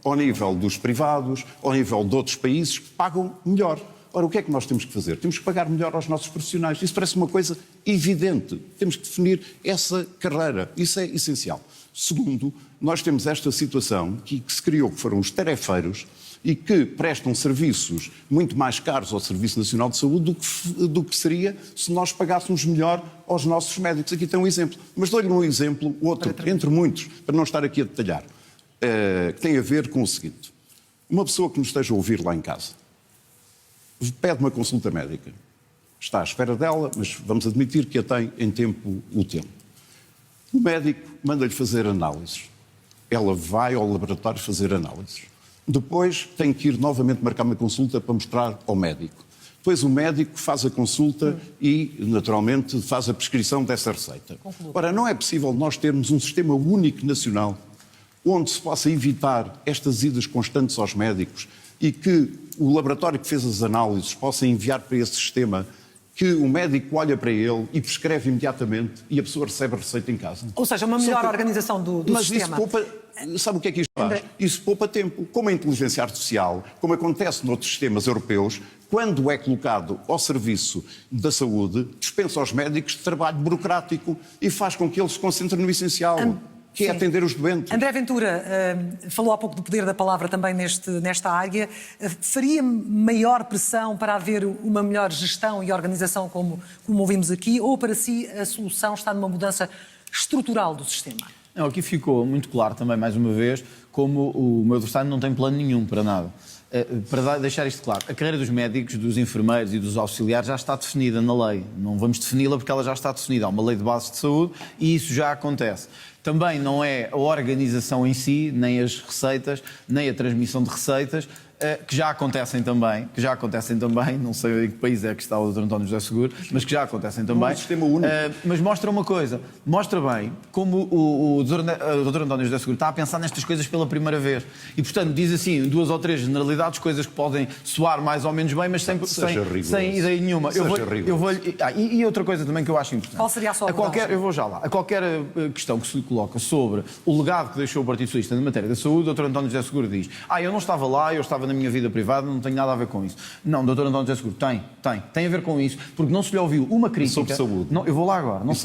Speaker 4: Ao nível dos privados, ao nível de outros países que pagam melhor. Ora, o que é que nós temos que fazer? Temos que pagar melhor aos nossos profissionais. Isso parece uma coisa evidente. Temos que definir essa carreira. Isso é essencial. Segundo, nós temos esta situação que se criou, que foram os tarefeiros, e que prestam serviços muito mais caros ao Serviço Nacional de Saúde do que seria se nós pagássemos melhor aos nossos médicos. Aqui tem um exemplo. Mas dou-lhe um exemplo, outro, entre muitos, para não estar aqui a detalhar, que tem a ver com o seguinte. Uma pessoa que nos esteja a ouvir lá em casa pede uma consulta médica. Está à espera dela, mas vamos admitir que a tem em tempo útil. O médico manda-lhe fazer análises. Ela vai ao laboratório fazer análises. Depois tem que ir novamente marcar uma consulta para mostrar ao médico. Depois o médico faz a consulta e, naturalmente, faz a prescrição dessa receita. Ora, não é possível nós termos um sistema único nacional onde se possa evitar estas idas constantes aos médicos e que o laboratório que fez as análises possa enviar para esse sistema, que o médico olha para ele e prescreve imediatamente e a pessoa recebe a receita em casa.
Speaker 3: Ou seja, uma melhor organização do sistema.
Speaker 4: Sabe o que é que isto faz? Isso poupa tempo. Como a inteligência artificial, como acontece noutros sistemas europeus, quando é colocado ao serviço da saúde, dispensa aos médicos de trabalho burocrático e faz com que eles se concentrem no essencial, que é atender os doentes.
Speaker 3: André Ventura falou há pouco do poder da palavra também nesta área. Faria maior pressão para haver uma melhor gestão e organização, como ouvimos aqui, ou para si a solução está numa mudança estrutural do sistema?
Speaker 5: Não, aqui ficou muito claro também, mais uma vez, como o meu adversário não tem plano nenhum para nada. Para deixar isto claro, a carreira dos médicos, dos enfermeiros e dos auxiliares já está definida na lei. Não vamos defini-la porque ela já está definida. Há uma lei de base de saúde e isso já acontece. Também não é a organização em si, nem as receitas, nem a transmissão de receitas, que já acontecem também, não sei em que país é que está o Dr. António José Seguro, mas que já acontecem também.
Speaker 4: Um sistema único.
Speaker 5: Mas mostra uma coisa, mostra bem como o Dr. António José Seguro está a pensar nestas coisas pela primeira vez. E, portanto, diz assim, 2 ou 3 generalidades, coisas que podem soar mais ou menos bem, mas sem ideia nenhuma. E outra coisa também que eu acho importante.
Speaker 3: Qual seria a sua abordagem?
Speaker 5: Eu vou já lá. A qualquer questão que se lhe coloca sobre o legado que deixou o Partido Socialista na matéria da saúde, o Dr. António José Seguro diz: eu não estava lá, eu estava na minha vida privada, não tenho nada a ver com isso. Não, Dr. António José Seguro, tem a ver com isso, porque não se lhe ouviu uma crítica...
Speaker 4: Sobre saúde.
Speaker 5: Não, eu vou lá agora, não se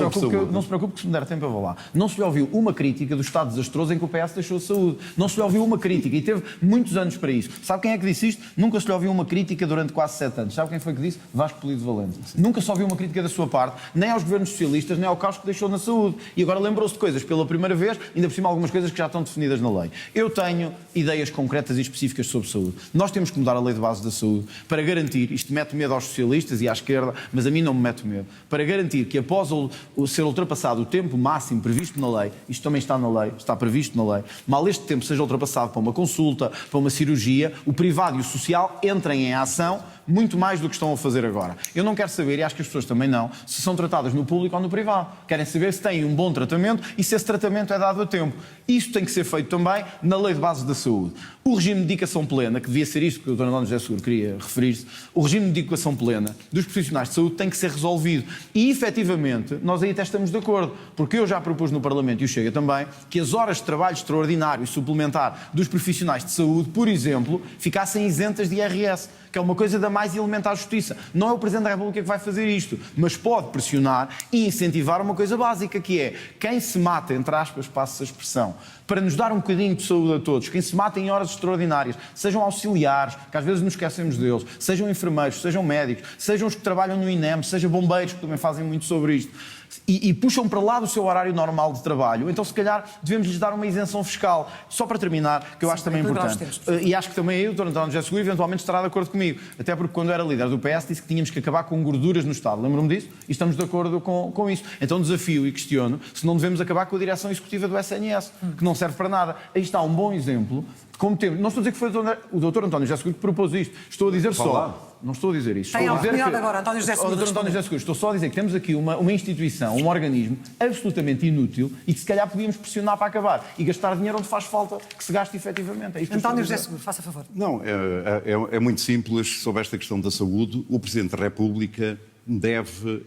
Speaker 5: preocupe que se me der tempo eu vou lá. Não se lhe ouviu uma crítica do estado desastroso em que o PS deixou a saúde. Não se lhe ouviu uma crítica e teve muitos anos para isso. Sabe quem é que disse isto? Nunca se lhe ouviu uma crítica durante quase 7 anos. Sabe quem foi que disse? Vasco Polido Valente. Sim. Nunca se ouviu uma crítica da sua parte, nem aos governos socialistas, nem ao caos que deixou na saúde. E agora lembrou-se de coisas pela primeira vez, ainda por cima algumas coisas que já estão definidas na lei. Eu tenho ideias concretas e específicas sobre saúde. Nós temos que mudar a lei de base da saúde para garantir, isto mete medo aos socialistas e à esquerda, mas a mim não me mete medo, para garantir que após ser ultrapassado o tempo máximo previsto na lei, isto também está na lei, está previsto na lei, mal este tempo seja ultrapassado para uma consulta, para uma cirurgia, o privado e o social entrem em ação muito mais do que estão a fazer agora. Eu não quero saber, e acho que as pessoas também não, se são tratadas no público ou no privado. Querem saber se têm um bom tratamento e se esse tratamento é dado a tempo. Isso tem que ser feito também na Lei de Bases da Saúde. O regime de dedicação plena, que devia ser isto que o Dr. António José Seguro queria referir-se, o regime de dedicação plena dos profissionais de saúde tem que ser resolvido. E, efetivamente, nós aí até estamos de acordo, porque eu já propus no Parlamento, e o Chega também, que as horas de trabalho extraordinário e suplementar dos profissionais de saúde, por exemplo, ficassem isentas de IRS, que é uma coisa da mais elementar justiça. Não é o Presidente da República que vai fazer isto, mas pode pressionar e incentivar uma coisa básica, que é quem se mata, entre aspas, passa a expressão, para nos dar um bocadinho de saúde a todos, quem se mata em horas extraordinárias, sejam auxiliares, que às vezes nos esquecemos deles, sejam enfermeiros, sejam médicos, sejam os que trabalham no INEM, sejam bombeiros, que também fazem muito sobre isto, e puxam para lá do seu horário normal de trabalho, então se calhar devemos lhes dar uma isenção fiscal. Só para terminar, que eu acho também importante, e acho que também eu, o Dr. António José Seguro, eventualmente estará de acordo comigo, até porque quando era líder do PS disse que tínhamos que acabar com gorduras no Estado, lembro-me disso, e estamos de acordo com isso. Então desafio e questiono se não devemos acabar com a direção executiva do SNS, que não serve para nada. Aí está um bom exemplo de como temos. Não estou a dizer que foi o Dr. António José Seguro que propôs isto, estou a dizer só. Não estou a dizer isto.
Speaker 3: Tem a oportunidade agora, António José Seguro.
Speaker 5: Dr. António José Seguro, estou só a dizer que temos aqui uma instituição, um organismo absolutamente inútil e que se calhar podíamos pressionar para acabar e gastar dinheiro onde faz falta que se gaste efetivamente. É isto que
Speaker 3: António José Seguro, faça favor.
Speaker 4: Não, é muito simples sobre esta questão da saúde. O Presidente da República deve,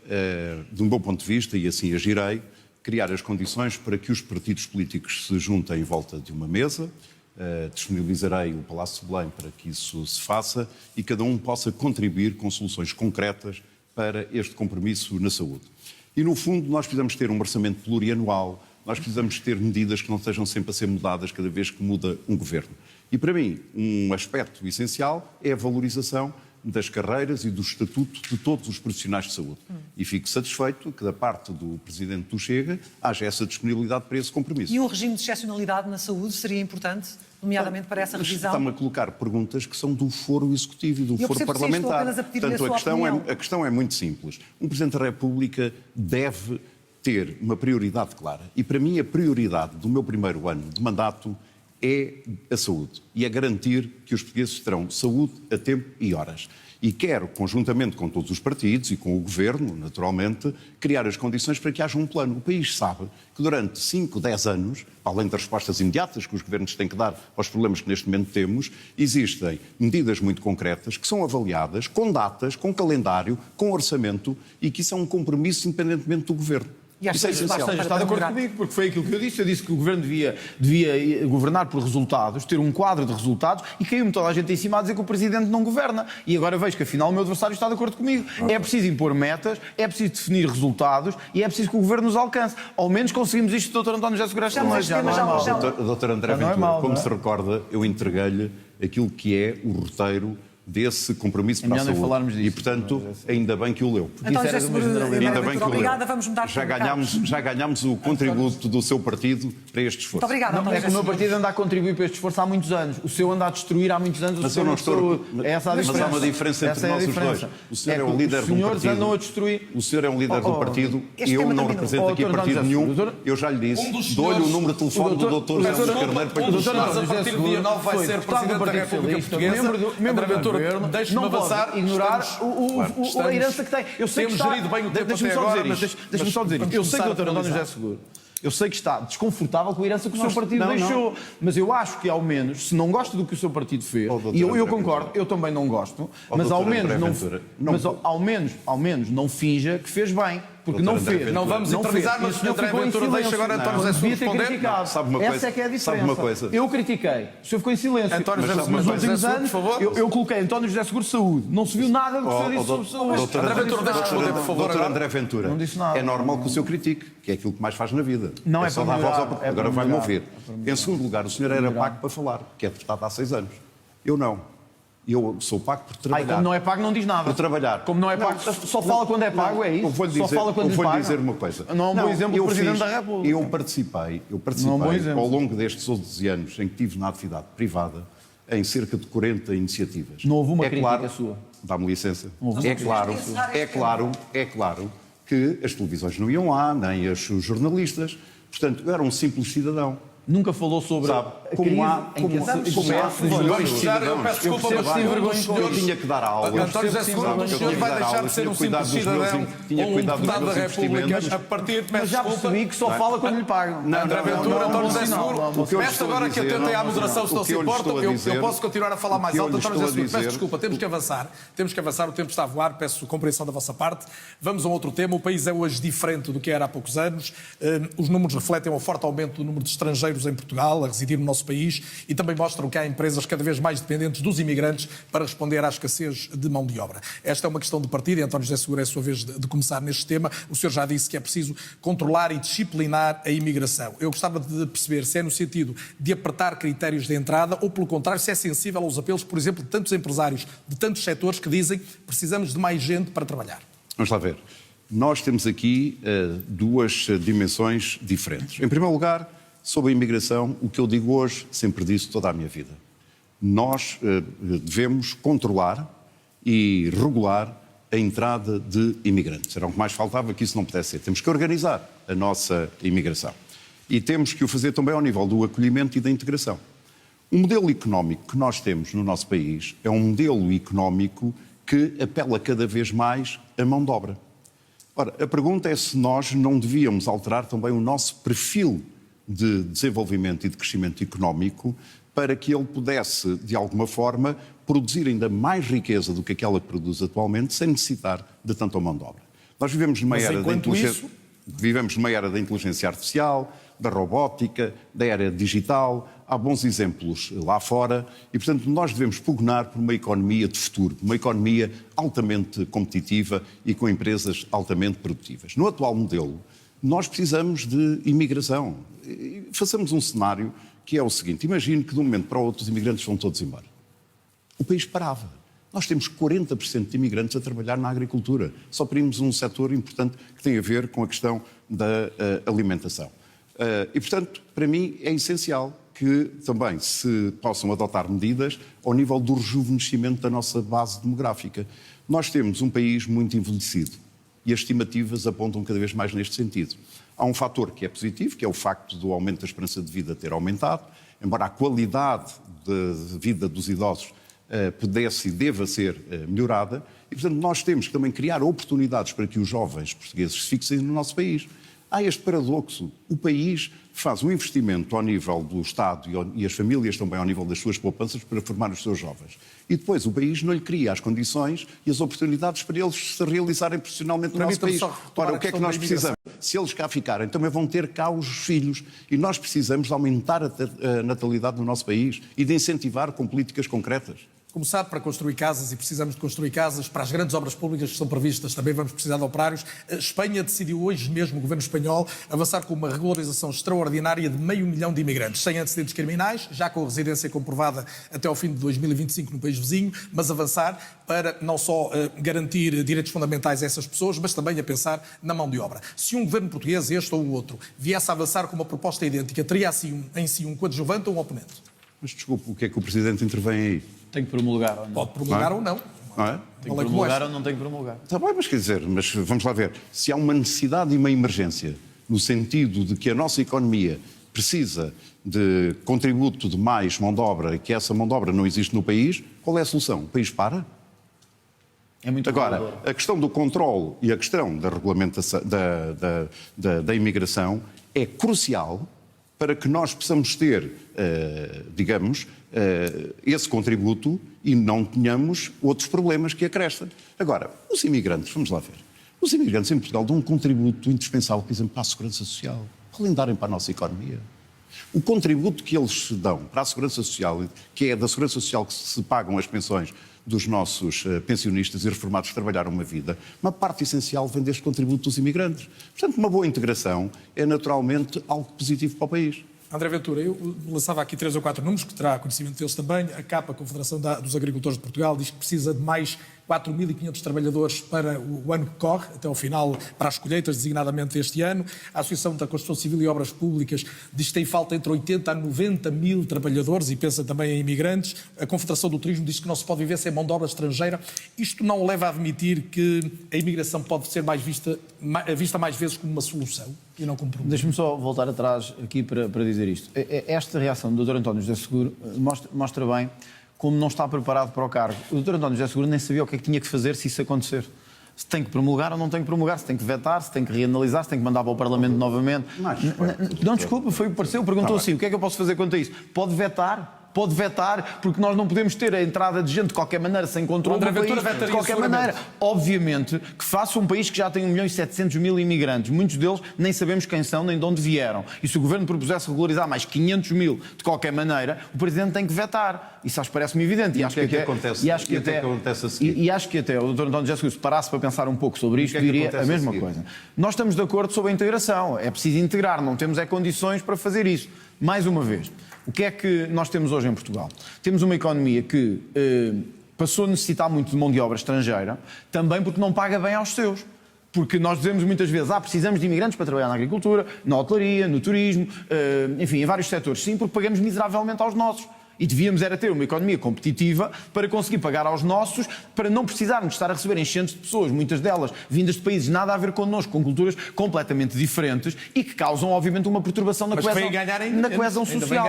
Speaker 4: de um bom ponto de vista, e assim agirei, criar as condições para que os partidos políticos se juntem em volta de uma mesa. Disponibilizarei o Palácio de Belém para que isso se faça e cada um possa contribuir com soluções concretas para este compromisso na saúde. E, no fundo, nós precisamos ter um orçamento plurianual, nós precisamos ter medidas que não estejam sempre a ser mudadas cada vez que muda um governo. E, para mim, um aspecto essencial é a valorização das carreiras e do estatuto de todos os profissionais de saúde. E fico satisfeito que, da parte do Presidente do Chega, haja essa disponibilidade para esse compromisso.
Speaker 3: E um regime de excepcionalidade na saúde seria importante, nomeadamente para essa revisão?
Speaker 4: Está-me a colocar perguntas que são do foro executivo e do foro
Speaker 3: percebo que sim,
Speaker 4: parlamentar.
Speaker 3: estou apenas a pedir-lhe a
Speaker 4: Portanto,
Speaker 3: sua
Speaker 4: a questão é muito simples. Um Presidente da República deve ter uma prioridade clara. E, para mim, a prioridade do meu primeiro ano de mandato é a saúde. E é garantir que os portugueses terão saúde a tempo e horas. E quero, conjuntamente com todos os partidos e com o Governo, naturalmente, criar as condições para que haja um plano. O país sabe que durante 5, 10 anos, além das respostas imediatas que os governos têm que dar aos problemas que neste momento temos, existem medidas muito concretas que são avaliadas com datas, com calendário, com orçamento e que isso é um compromisso independentemente do Governo.
Speaker 3: E
Speaker 5: Isso é essencial. Está de acordo comigo, porque foi aquilo que eu disse. Eu disse que o Governo devia governar por resultados, ter um quadro de resultados, e caiu-me toda a gente em cima a dizer que o Presidente não governa. E agora vejo que afinal o meu adversário está de acordo comigo. É preciso impor metas, é preciso definir resultados e é preciso que o Governo nos alcance. Ao menos conseguimos isto do Dr. António José Seguro esta noite. Já não é mau.
Speaker 4: Dr. André Ventura, como se recorda, eu entreguei-lhe aquilo que é o roteiro desse compromisso para a saúde.
Speaker 5: Falarmos disso,
Speaker 4: e, portanto, ainda bem que o leu.
Speaker 3: Então, José Seguro,
Speaker 4: Ainda bem que o
Speaker 3: obrigada,
Speaker 4: leu.
Speaker 3: vamos mudar
Speaker 4: Já ganhámos o contributo do seu partido para este esforço.
Speaker 3: Muito obrigada, António
Speaker 5: É que o meu partido anda a contribuir para este esforço há muitos anos. O seu anda a destruir há muitos anos.
Speaker 4: Mas eu não estou.
Speaker 5: Essa é a diferença.
Speaker 4: Mas há uma diferença entre nós os dois. O senhor é o líder de um partido.
Speaker 5: Andam a destruir.
Speaker 4: O senhor é um líder de um partido e eu não represento aqui partido nenhum. Eu já lhe disse. Dou-lhe o número de telefone do Dr. José Carneiro para que
Speaker 2: o senhor, a partir do dia 9, vai ser Presidente da República Portuguesa. André Ventura, deixe-me avançar.
Speaker 5: Ignorar a herança que tem. Eu sei
Speaker 2: temos
Speaker 5: que está,
Speaker 2: gerido bem o tempo
Speaker 5: deixa-me
Speaker 2: até
Speaker 5: só
Speaker 2: agora,
Speaker 5: dizer isto. Deixa-me só dizer isto. Eu sei que o Dr. António José Seguro, eu sei que está desconfortável com a herança que o seu partido deixou, mas eu acho que ao menos, se não gosta do que o seu partido fez, e eu concordo, eu também não gosto, mas ao menos não finja que fez bem. Porque não fez.
Speaker 2: Não vamos eternizar, mas o Sr. André Ventura deixa agora António José Seguro responder.
Speaker 4: Sabe uma coisa?
Speaker 5: Essa é que é a diferença.
Speaker 4: Sabe uma coisa?
Speaker 5: Eu critiquei. O senhor ficou em silêncio.
Speaker 2: António José Seguro,
Speaker 5: nos últimos
Speaker 2: Seguro,
Speaker 5: anos,
Speaker 2: por favor.
Speaker 5: eu coloquei António José Seguro Saúde. Não se viu nada do que o senhor disse sobre saúde.
Speaker 2: André Ventura, deixa responder, por favor.
Speaker 4: Dr. André Ventura,
Speaker 5: não disse nada.
Speaker 4: é normal que o senhor critique, que é aquilo que mais faz na vida.
Speaker 5: Não é
Speaker 4: só
Speaker 5: para
Speaker 4: dar voz
Speaker 5: melhorar,
Speaker 4: Agora vai-me ouvir. Em segundo lugar, o senhor era pago para falar, que é deputado há 6 anos. Eu não. Eu sou pago por trabalhar.
Speaker 5: Como não é pago, não diz nada.
Speaker 4: Por trabalhar.
Speaker 5: Como não é pago, só fala quando é pago, é isso?
Speaker 4: Eu vou-lhe dizer,
Speaker 5: só fala quando lhe
Speaker 4: dizer uma coisa.
Speaker 5: Não é um bom exemplo do Presidente da República.
Speaker 4: Eu participei ao longo destes 11 anos em que estive na atividade privada em cerca de 40 iniciativas.
Speaker 5: Não houve uma crítica sua?
Speaker 4: Dá-me licença. É claro que as televisões não iam lá, nem os jornalistas. Portanto, eu era um simples cidadão.
Speaker 5: Nunca falou sobre
Speaker 4: Sabe,
Speaker 5: a
Speaker 4: como
Speaker 5: crise
Speaker 4: há-
Speaker 5: em que
Speaker 4: como-
Speaker 5: a
Speaker 4: como há-
Speaker 5: sucesso dos
Speaker 2: Vamos
Speaker 5: milhões de
Speaker 2: fechar, eu peço desculpa,
Speaker 5: percebo
Speaker 2: mas
Speaker 5: que tem
Speaker 2: um
Speaker 5: vergonha
Speaker 2: dos
Speaker 5: com
Speaker 4: Eu
Speaker 2: senhores-
Speaker 4: tinha que dar aulas.
Speaker 2: António José Seguro, um dos senhores vai deixar de ser um simples cidadão
Speaker 4: tinha
Speaker 2: ou um
Speaker 4: cuidado dos
Speaker 2: deputado da
Speaker 4: meus
Speaker 2: República
Speaker 4: investimentos.
Speaker 2: a partir,
Speaker 5: Mas
Speaker 2: peço
Speaker 5: já
Speaker 2: desculpa,
Speaker 5: percebi que só fala quando lhe pagam.
Speaker 2: André Ventura, António José Seguro, peço agora que atentem à moderação se não se importam. Eu posso continuar a falar mais alto, António José Seguro, peço desculpa, temos que avançar, o tempo está a voar, peço compreensão da vossa parte. Vamos a um outro tema, o país é hoje diferente do que era há poucos anos, os números refletem um forte aumento do número de estrangeiros em Portugal, a residir no nosso país, e também mostram que há empresas cada vez mais dependentes dos imigrantes para responder à escassez de mão de obra. Esta é uma questão de partida e António José Seguro é a sua vez de começar neste tema. O senhor já disse que é preciso controlar e disciplinar a imigração. Eu gostava de perceber se é no sentido de apertar critérios de entrada ou, pelo contrário, se é sensível aos apelos, por exemplo, de tantos empresários, de tantos setores que dizem que precisamos de mais gente para trabalhar.
Speaker 4: Vamos lá ver. Nós temos aqui duas dimensões diferentes. Em primeiro lugar, sobre a imigração, o que eu digo hoje, sempre disse toda a minha vida. Nós devemos controlar e regular a entrada de imigrantes. Era o que mais faltava que isso não pudesse ser. Temos que organizar a nossa imigração. E temos que o fazer também ao nível do acolhimento e da integração. O modelo económico que nós temos no nosso país é um modelo económico que apela cada vez mais à mão de obra. Ora, a pergunta é se nós não devíamos alterar também o nosso perfil de desenvolvimento e de crescimento económico para que ele pudesse, de alguma forma, produzir ainda mais riqueza do que aquela que produz atualmente, sem necessitar de tanta mão de obra. Nós vivemos numa era da inteligência... Vivemos numa era da inteligência artificial, da robótica, da era digital. Há bons exemplos lá fora e, portanto, nós devemos pugnar por uma economia de futuro, uma economia altamente competitiva e com empresas altamente produtivas. No atual modelo, nós precisamos de imigração. Façamos um cenário que é o seguinte. Imagine que de um momento para o outro os imigrantes vão todos embora. O país parava. Nós temos 40% de imigrantes a trabalhar na agricultura. Só parimos um setor importante que tem a ver com a questão da alimentação. E, portanto, para mim é essencial que também se possam adotar medidas ao nível do rejuvenescimento da nossa base demográfica. Nós temos um país muito envelhecido e as estimativas apontam cada vez mais neste sentido. Há um fator que é positivo, que é o facto do aumento da esperança de vida ter aumentado, embora a qualidade de vida dos idosos pudesse e deva ser melhorada. E, portanto, nós temos que também criar oportunidades para que os jovens portugueses se fixem no nosso país. Há este paradoxo. O país faz um investimento ao nível do Estado e as famílias também ao nível das suas poupanças para formar os seus jovens. E depois o país não lhe cria as condições e as oportunidades para eles se realizarem profissionalmente no nosso país. Ora, o que é que nós precisamos? Se eles cá ficarem, também vão ter cá os filhos. E nós precisamos de aumentar a natalidade no nosso país e de incentivar com políticas concretas.
Speaker 2: Como sabe, para construir casas, e precisamos de construir casas, para as grandes obras públicas que são previstas, também vamos precisar de operários. A Espanha decidiu hoje mesmo, o governo espanhol, avançar com uma regularização extraordinária de 500 mil de imigrantes, sem antecedentes criminais, já com residência comprovada até ao fim de 2025 no país vizinho, mas avançar para não só garantir direitos fundamentais a essas pessoas, mas também a pensar na mão de obra. Se um governo português, este ou o outro, viesse a avançar com uma proposta idêntica, teria assim, em si um coadjuvante ou um oponente?
Speaker 4: Mas desculpe, o que é que o Presidente intervém aí?
Speaker 5: Tem que promulgar ou não?
Speaker 2: Pode promulgar ou não.
Speaker 4: Não é?
Speaker 5: Tem que promulgar ou não tem que promulgar?
Speaker 4: Está bem, mas quer dizer, mas vamos lá ver. Se há uma necessidade e uma emergência, no sentido de que a nossa economia precisa de contributo de mais mão de obra e que essa mão de obra não existe no país, qual é a solução? O país para?
Speaker 5: É muito
Speaker 4: Agora,
Speaker 5: regulador.
Speaker 4: a questão do controle e a questão da regulamentação, da imigração é crucial para que nós possamos ter, digamos, esse contributo e não tenhamos outros problemas que acrescem. Agora, os imigrantes, vamos lá ver, os imigrantes em Portugal dão um contributo indispensável, por exemplo, para a segurança social, além de darem para a nossa economia. O contributo que eles dão para a segurança social, que é da segurança social que se pagam as pensões dos nossos pensionistas e reformados que trabalharam uma vida, uma parte essencial vem deste contributo dos imigrantes. Portanto, uma boa integração é naturalmente algo positivo para o país.
Speaker 2: André Ventura, eu lançava aqui 3 ou 4 números, que terá conhecimento deles também. A CAP, a Confederação dos Agricultores de Portugal, diz que precisa de mais 4.500 trabalhadores para o ano que corre, até ao final, para as colheitas, designadamente este ano. A Associação da Construção Civil e Obras Públicas diz que tem falta entre 80 a 90 mil trabalhadores e pensa também em imigrantes. A Confederação do Turismo diz que não se pode viver sem mão de obra estrangeira. Isto não leva a admitir que a imigração pode ser vista mais vezes como uma solução? e não como promotor.
Speaker 5: Deixa-me só voltar atrás aqui para dizer isto. Esta reação do Dr. António José Seguro mostra bem como não está preparado para o cargo. O Dr. António José Seguro nem sabia o que é que tinha que fazer se isso acontecer. Se tem que promulgar ou não tem que promulgar, se tem que vetar, se tem que reanalisar, se tem que mandar para o Parlamento novamente. Não, desculpa, foi o que pareceu. Perguntou assim, o que é que eu posso fazer quanto a isso? Pode vetar, porque nós não podemos ter a entrada de gente de qualquer maneira, sem controle do país, de qualquer maneira. Obviamente que faça um país que já tem 1.700.000 imigrantes, muitos deles nem sabemos quem são nem de onde vieram. E se o Governo propusesse regularizar mais 500.000 de qualquer maneira, o Presidente tem que vetar. Isso parece-me evidente.
Speaker 4: E acho que acontece a seguir?
Speaker 5: E acho que até o Dr. António José Seguro, se parasse para pensar um pouco sobre isto, diria a mesma coisa. Nós estamos de acordo sobre a integração. É preciso integrar, não temos condições para fazer isso. Mais uma vez, o que é que nós temos hoje em Portugal? Temos uma economia que passou a necessitar muito de mão de obra estrangeira, também porque não paga bem aos seus. Porque nós dizemos muitas vezes, precisamos de imigrantes para trabalhar na agricultura, na hotelaria, no turismo, enfim, em vários setores. Sim, porque pagamos miseravelmente aos nossos. E devíamos era ter uma economia competitiva para conseguir pagar aos nossos, para não precisarmos estar a receber enchentes de pessoas, muitas delas vindas de países nada a ver connosco, com culturas completamente diferentes e que causam, obviamente, uma perturbação na coesão social.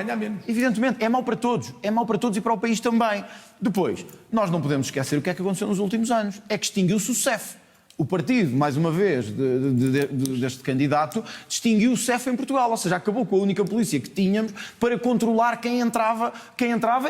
Speaker 5: Evidentemente, é mau para todos. É mau para todos e para o país também. Depois, nós não podemos esquecer o que é que aconteceu nos últimos anos. É que extinguiu-se o CEF. O partido, mais uma vez, deste candidato, distinguiu o CEF em Portugal, ou seja, acabou com a única polícia que tínhamos para controlar quem entrava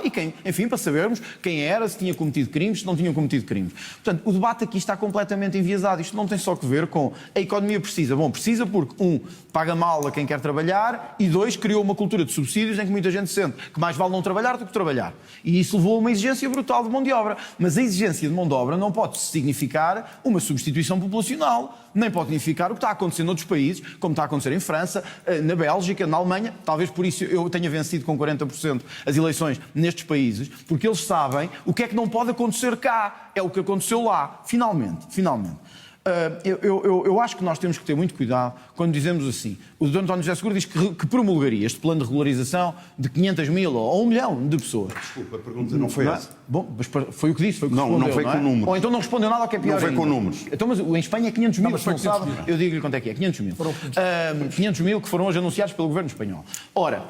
Speaker 5: e quem, enfim, para sabermos quem era, se tinha cometido crimes, se não tinha cometido crimes. Portanto, o debate aqui está completamente enviesado. Isto não tem só que ver com a economia precisa. Bom, precisa porque, paga mal a quem quer trabalhar e, criou uma cultura de subsídios em que muita gente sente que mais vale não trabalhar do que trabalhar. E isso levou a uma exigência brutal de mão de obra. Mas a exigência de mão de obra não pode significar uma substituição populacional, nem pode significar o que está a acontecer noutros países, como está a acontecer em França, na Bélgica, na Alemanha. Talvez por isso eu tenha vencido com 40% as eleições nestes países, porque eles sabem o que é que não pode acontecer cá. É o que aconteceu lá, finalmente. Eu acho que nós temos que ter muito cuidado quando dizemos assim. O Dr. António José Seguro diz que promulgaria este plano de regularização de 500.000 ou 1 milhão de pessoas.
Speaker 4: Desculpa, a pergunta não foi essa.
Speaker 5: Bom, mas foi o que disse, foi o que respondeu,
Speaker 4: não foi com números.
Speaker 5: Ou então não respondeu nada ao que é pior.
Speaker 4: Não foi
Speaker 5: ainda.
Speaker 4: com números.
Speaker 5: Então, mas em Espanha é 500.000, se não sabe, eu digo-lhe quanto é que é, 500.000. 500.000 que foram hoje anunciados pelo governo espanhol. Ora,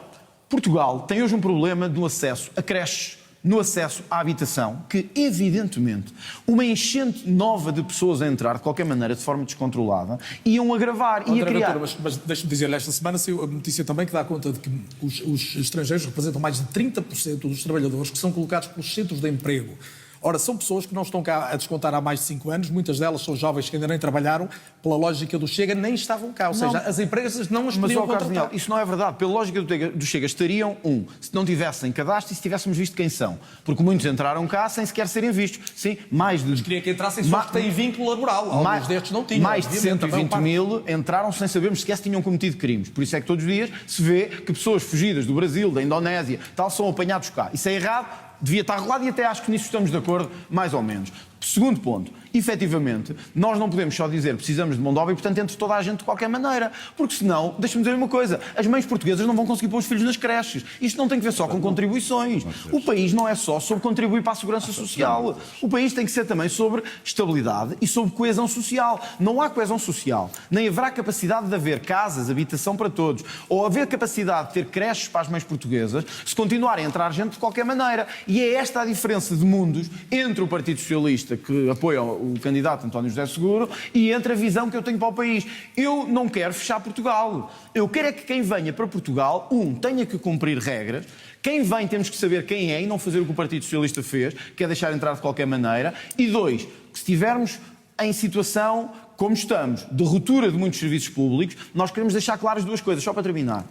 Speaker 5: Portugal tem hoje um problema do acesso a creches, no acesso à habitação, que, evidentemente, uma enchente nova de pessoas a entrar, de qualquer maneira, de forma descontrolada, iam agravar, ia criar...
Speaker 2: Mas deixe-me dizer-lhe, esta semana saiu a notícia também que dá conta de que os estrangeiros representam mais de 30% dos trabalhadores que são colocados pelos centros de emprego. Ora, são pessoas que não estão cá a descontar há mais de 5 anos, muitas delas são jovens que ainda nem trabalharam, pela lógica do Chega, nem estavam cá. Ou seja, as empresas não as podiam contratar.
Speaker 5: Isso não é verdade. Pela lógica do Chega, estariam, se não tivessem cadastro e se tivéssemos visto quem são. Porque muitos entraram cá sem sequer serem vistos. Sim, mais de...
Speaker 2: Mas queria que entrassem pessoas que têm vínculo laboral. Alguns destes não tinham.
Speaker 5: Mais de 120.000 entraram sem sabermos sequer se tinham cometido crimes. Por isso é que todos os dias se vê que pessoas fugidas do Brasil, da Indonésia, tal, são apanhados cá. Isso é errado. Devia estar regulado e até acho que nisso estamos de acordo, mais ou menos. Segundo ponto, efetivamente, nós não podemos só dizer precisamos de mão de obra e, portanto, entre toda a gente de qualquer maneira. Porque senão, deixa-me dizer uma coisa, as mães portuguesas não vão conseguir pôr os filhos nas creches. Isto não tem que ver só com contribuições. O país não é só sobre contribuir para a segurança social. O país tem que ser também sobre estabilidade e sobre coesão social. Não há coesão social, nem haverá capacidade de haver casas, habitação para todos, ou haver capacidade de ter creches para as mães portuguesas, se continuarem a entrar gente de qualquer maneira. E é esta a diferença de mundos entre o Partido Socialista, que apoia o candidato António José Seguro, e entre a visão que eu tenho para o país. Eu não quero fechar Portugal. Eu quero é que quem venha para Portugal, tenha que cumprir regras. Quem vem temos que saber quem é e não fazer o que o Partido Socialista fez, que é deixar entrar de qualquer maneira. E 2, que se estivermos em situação como estamos, de ruptura de muitos serviços públicos, nós queremos deixar claras 2 coisas, só para terminar.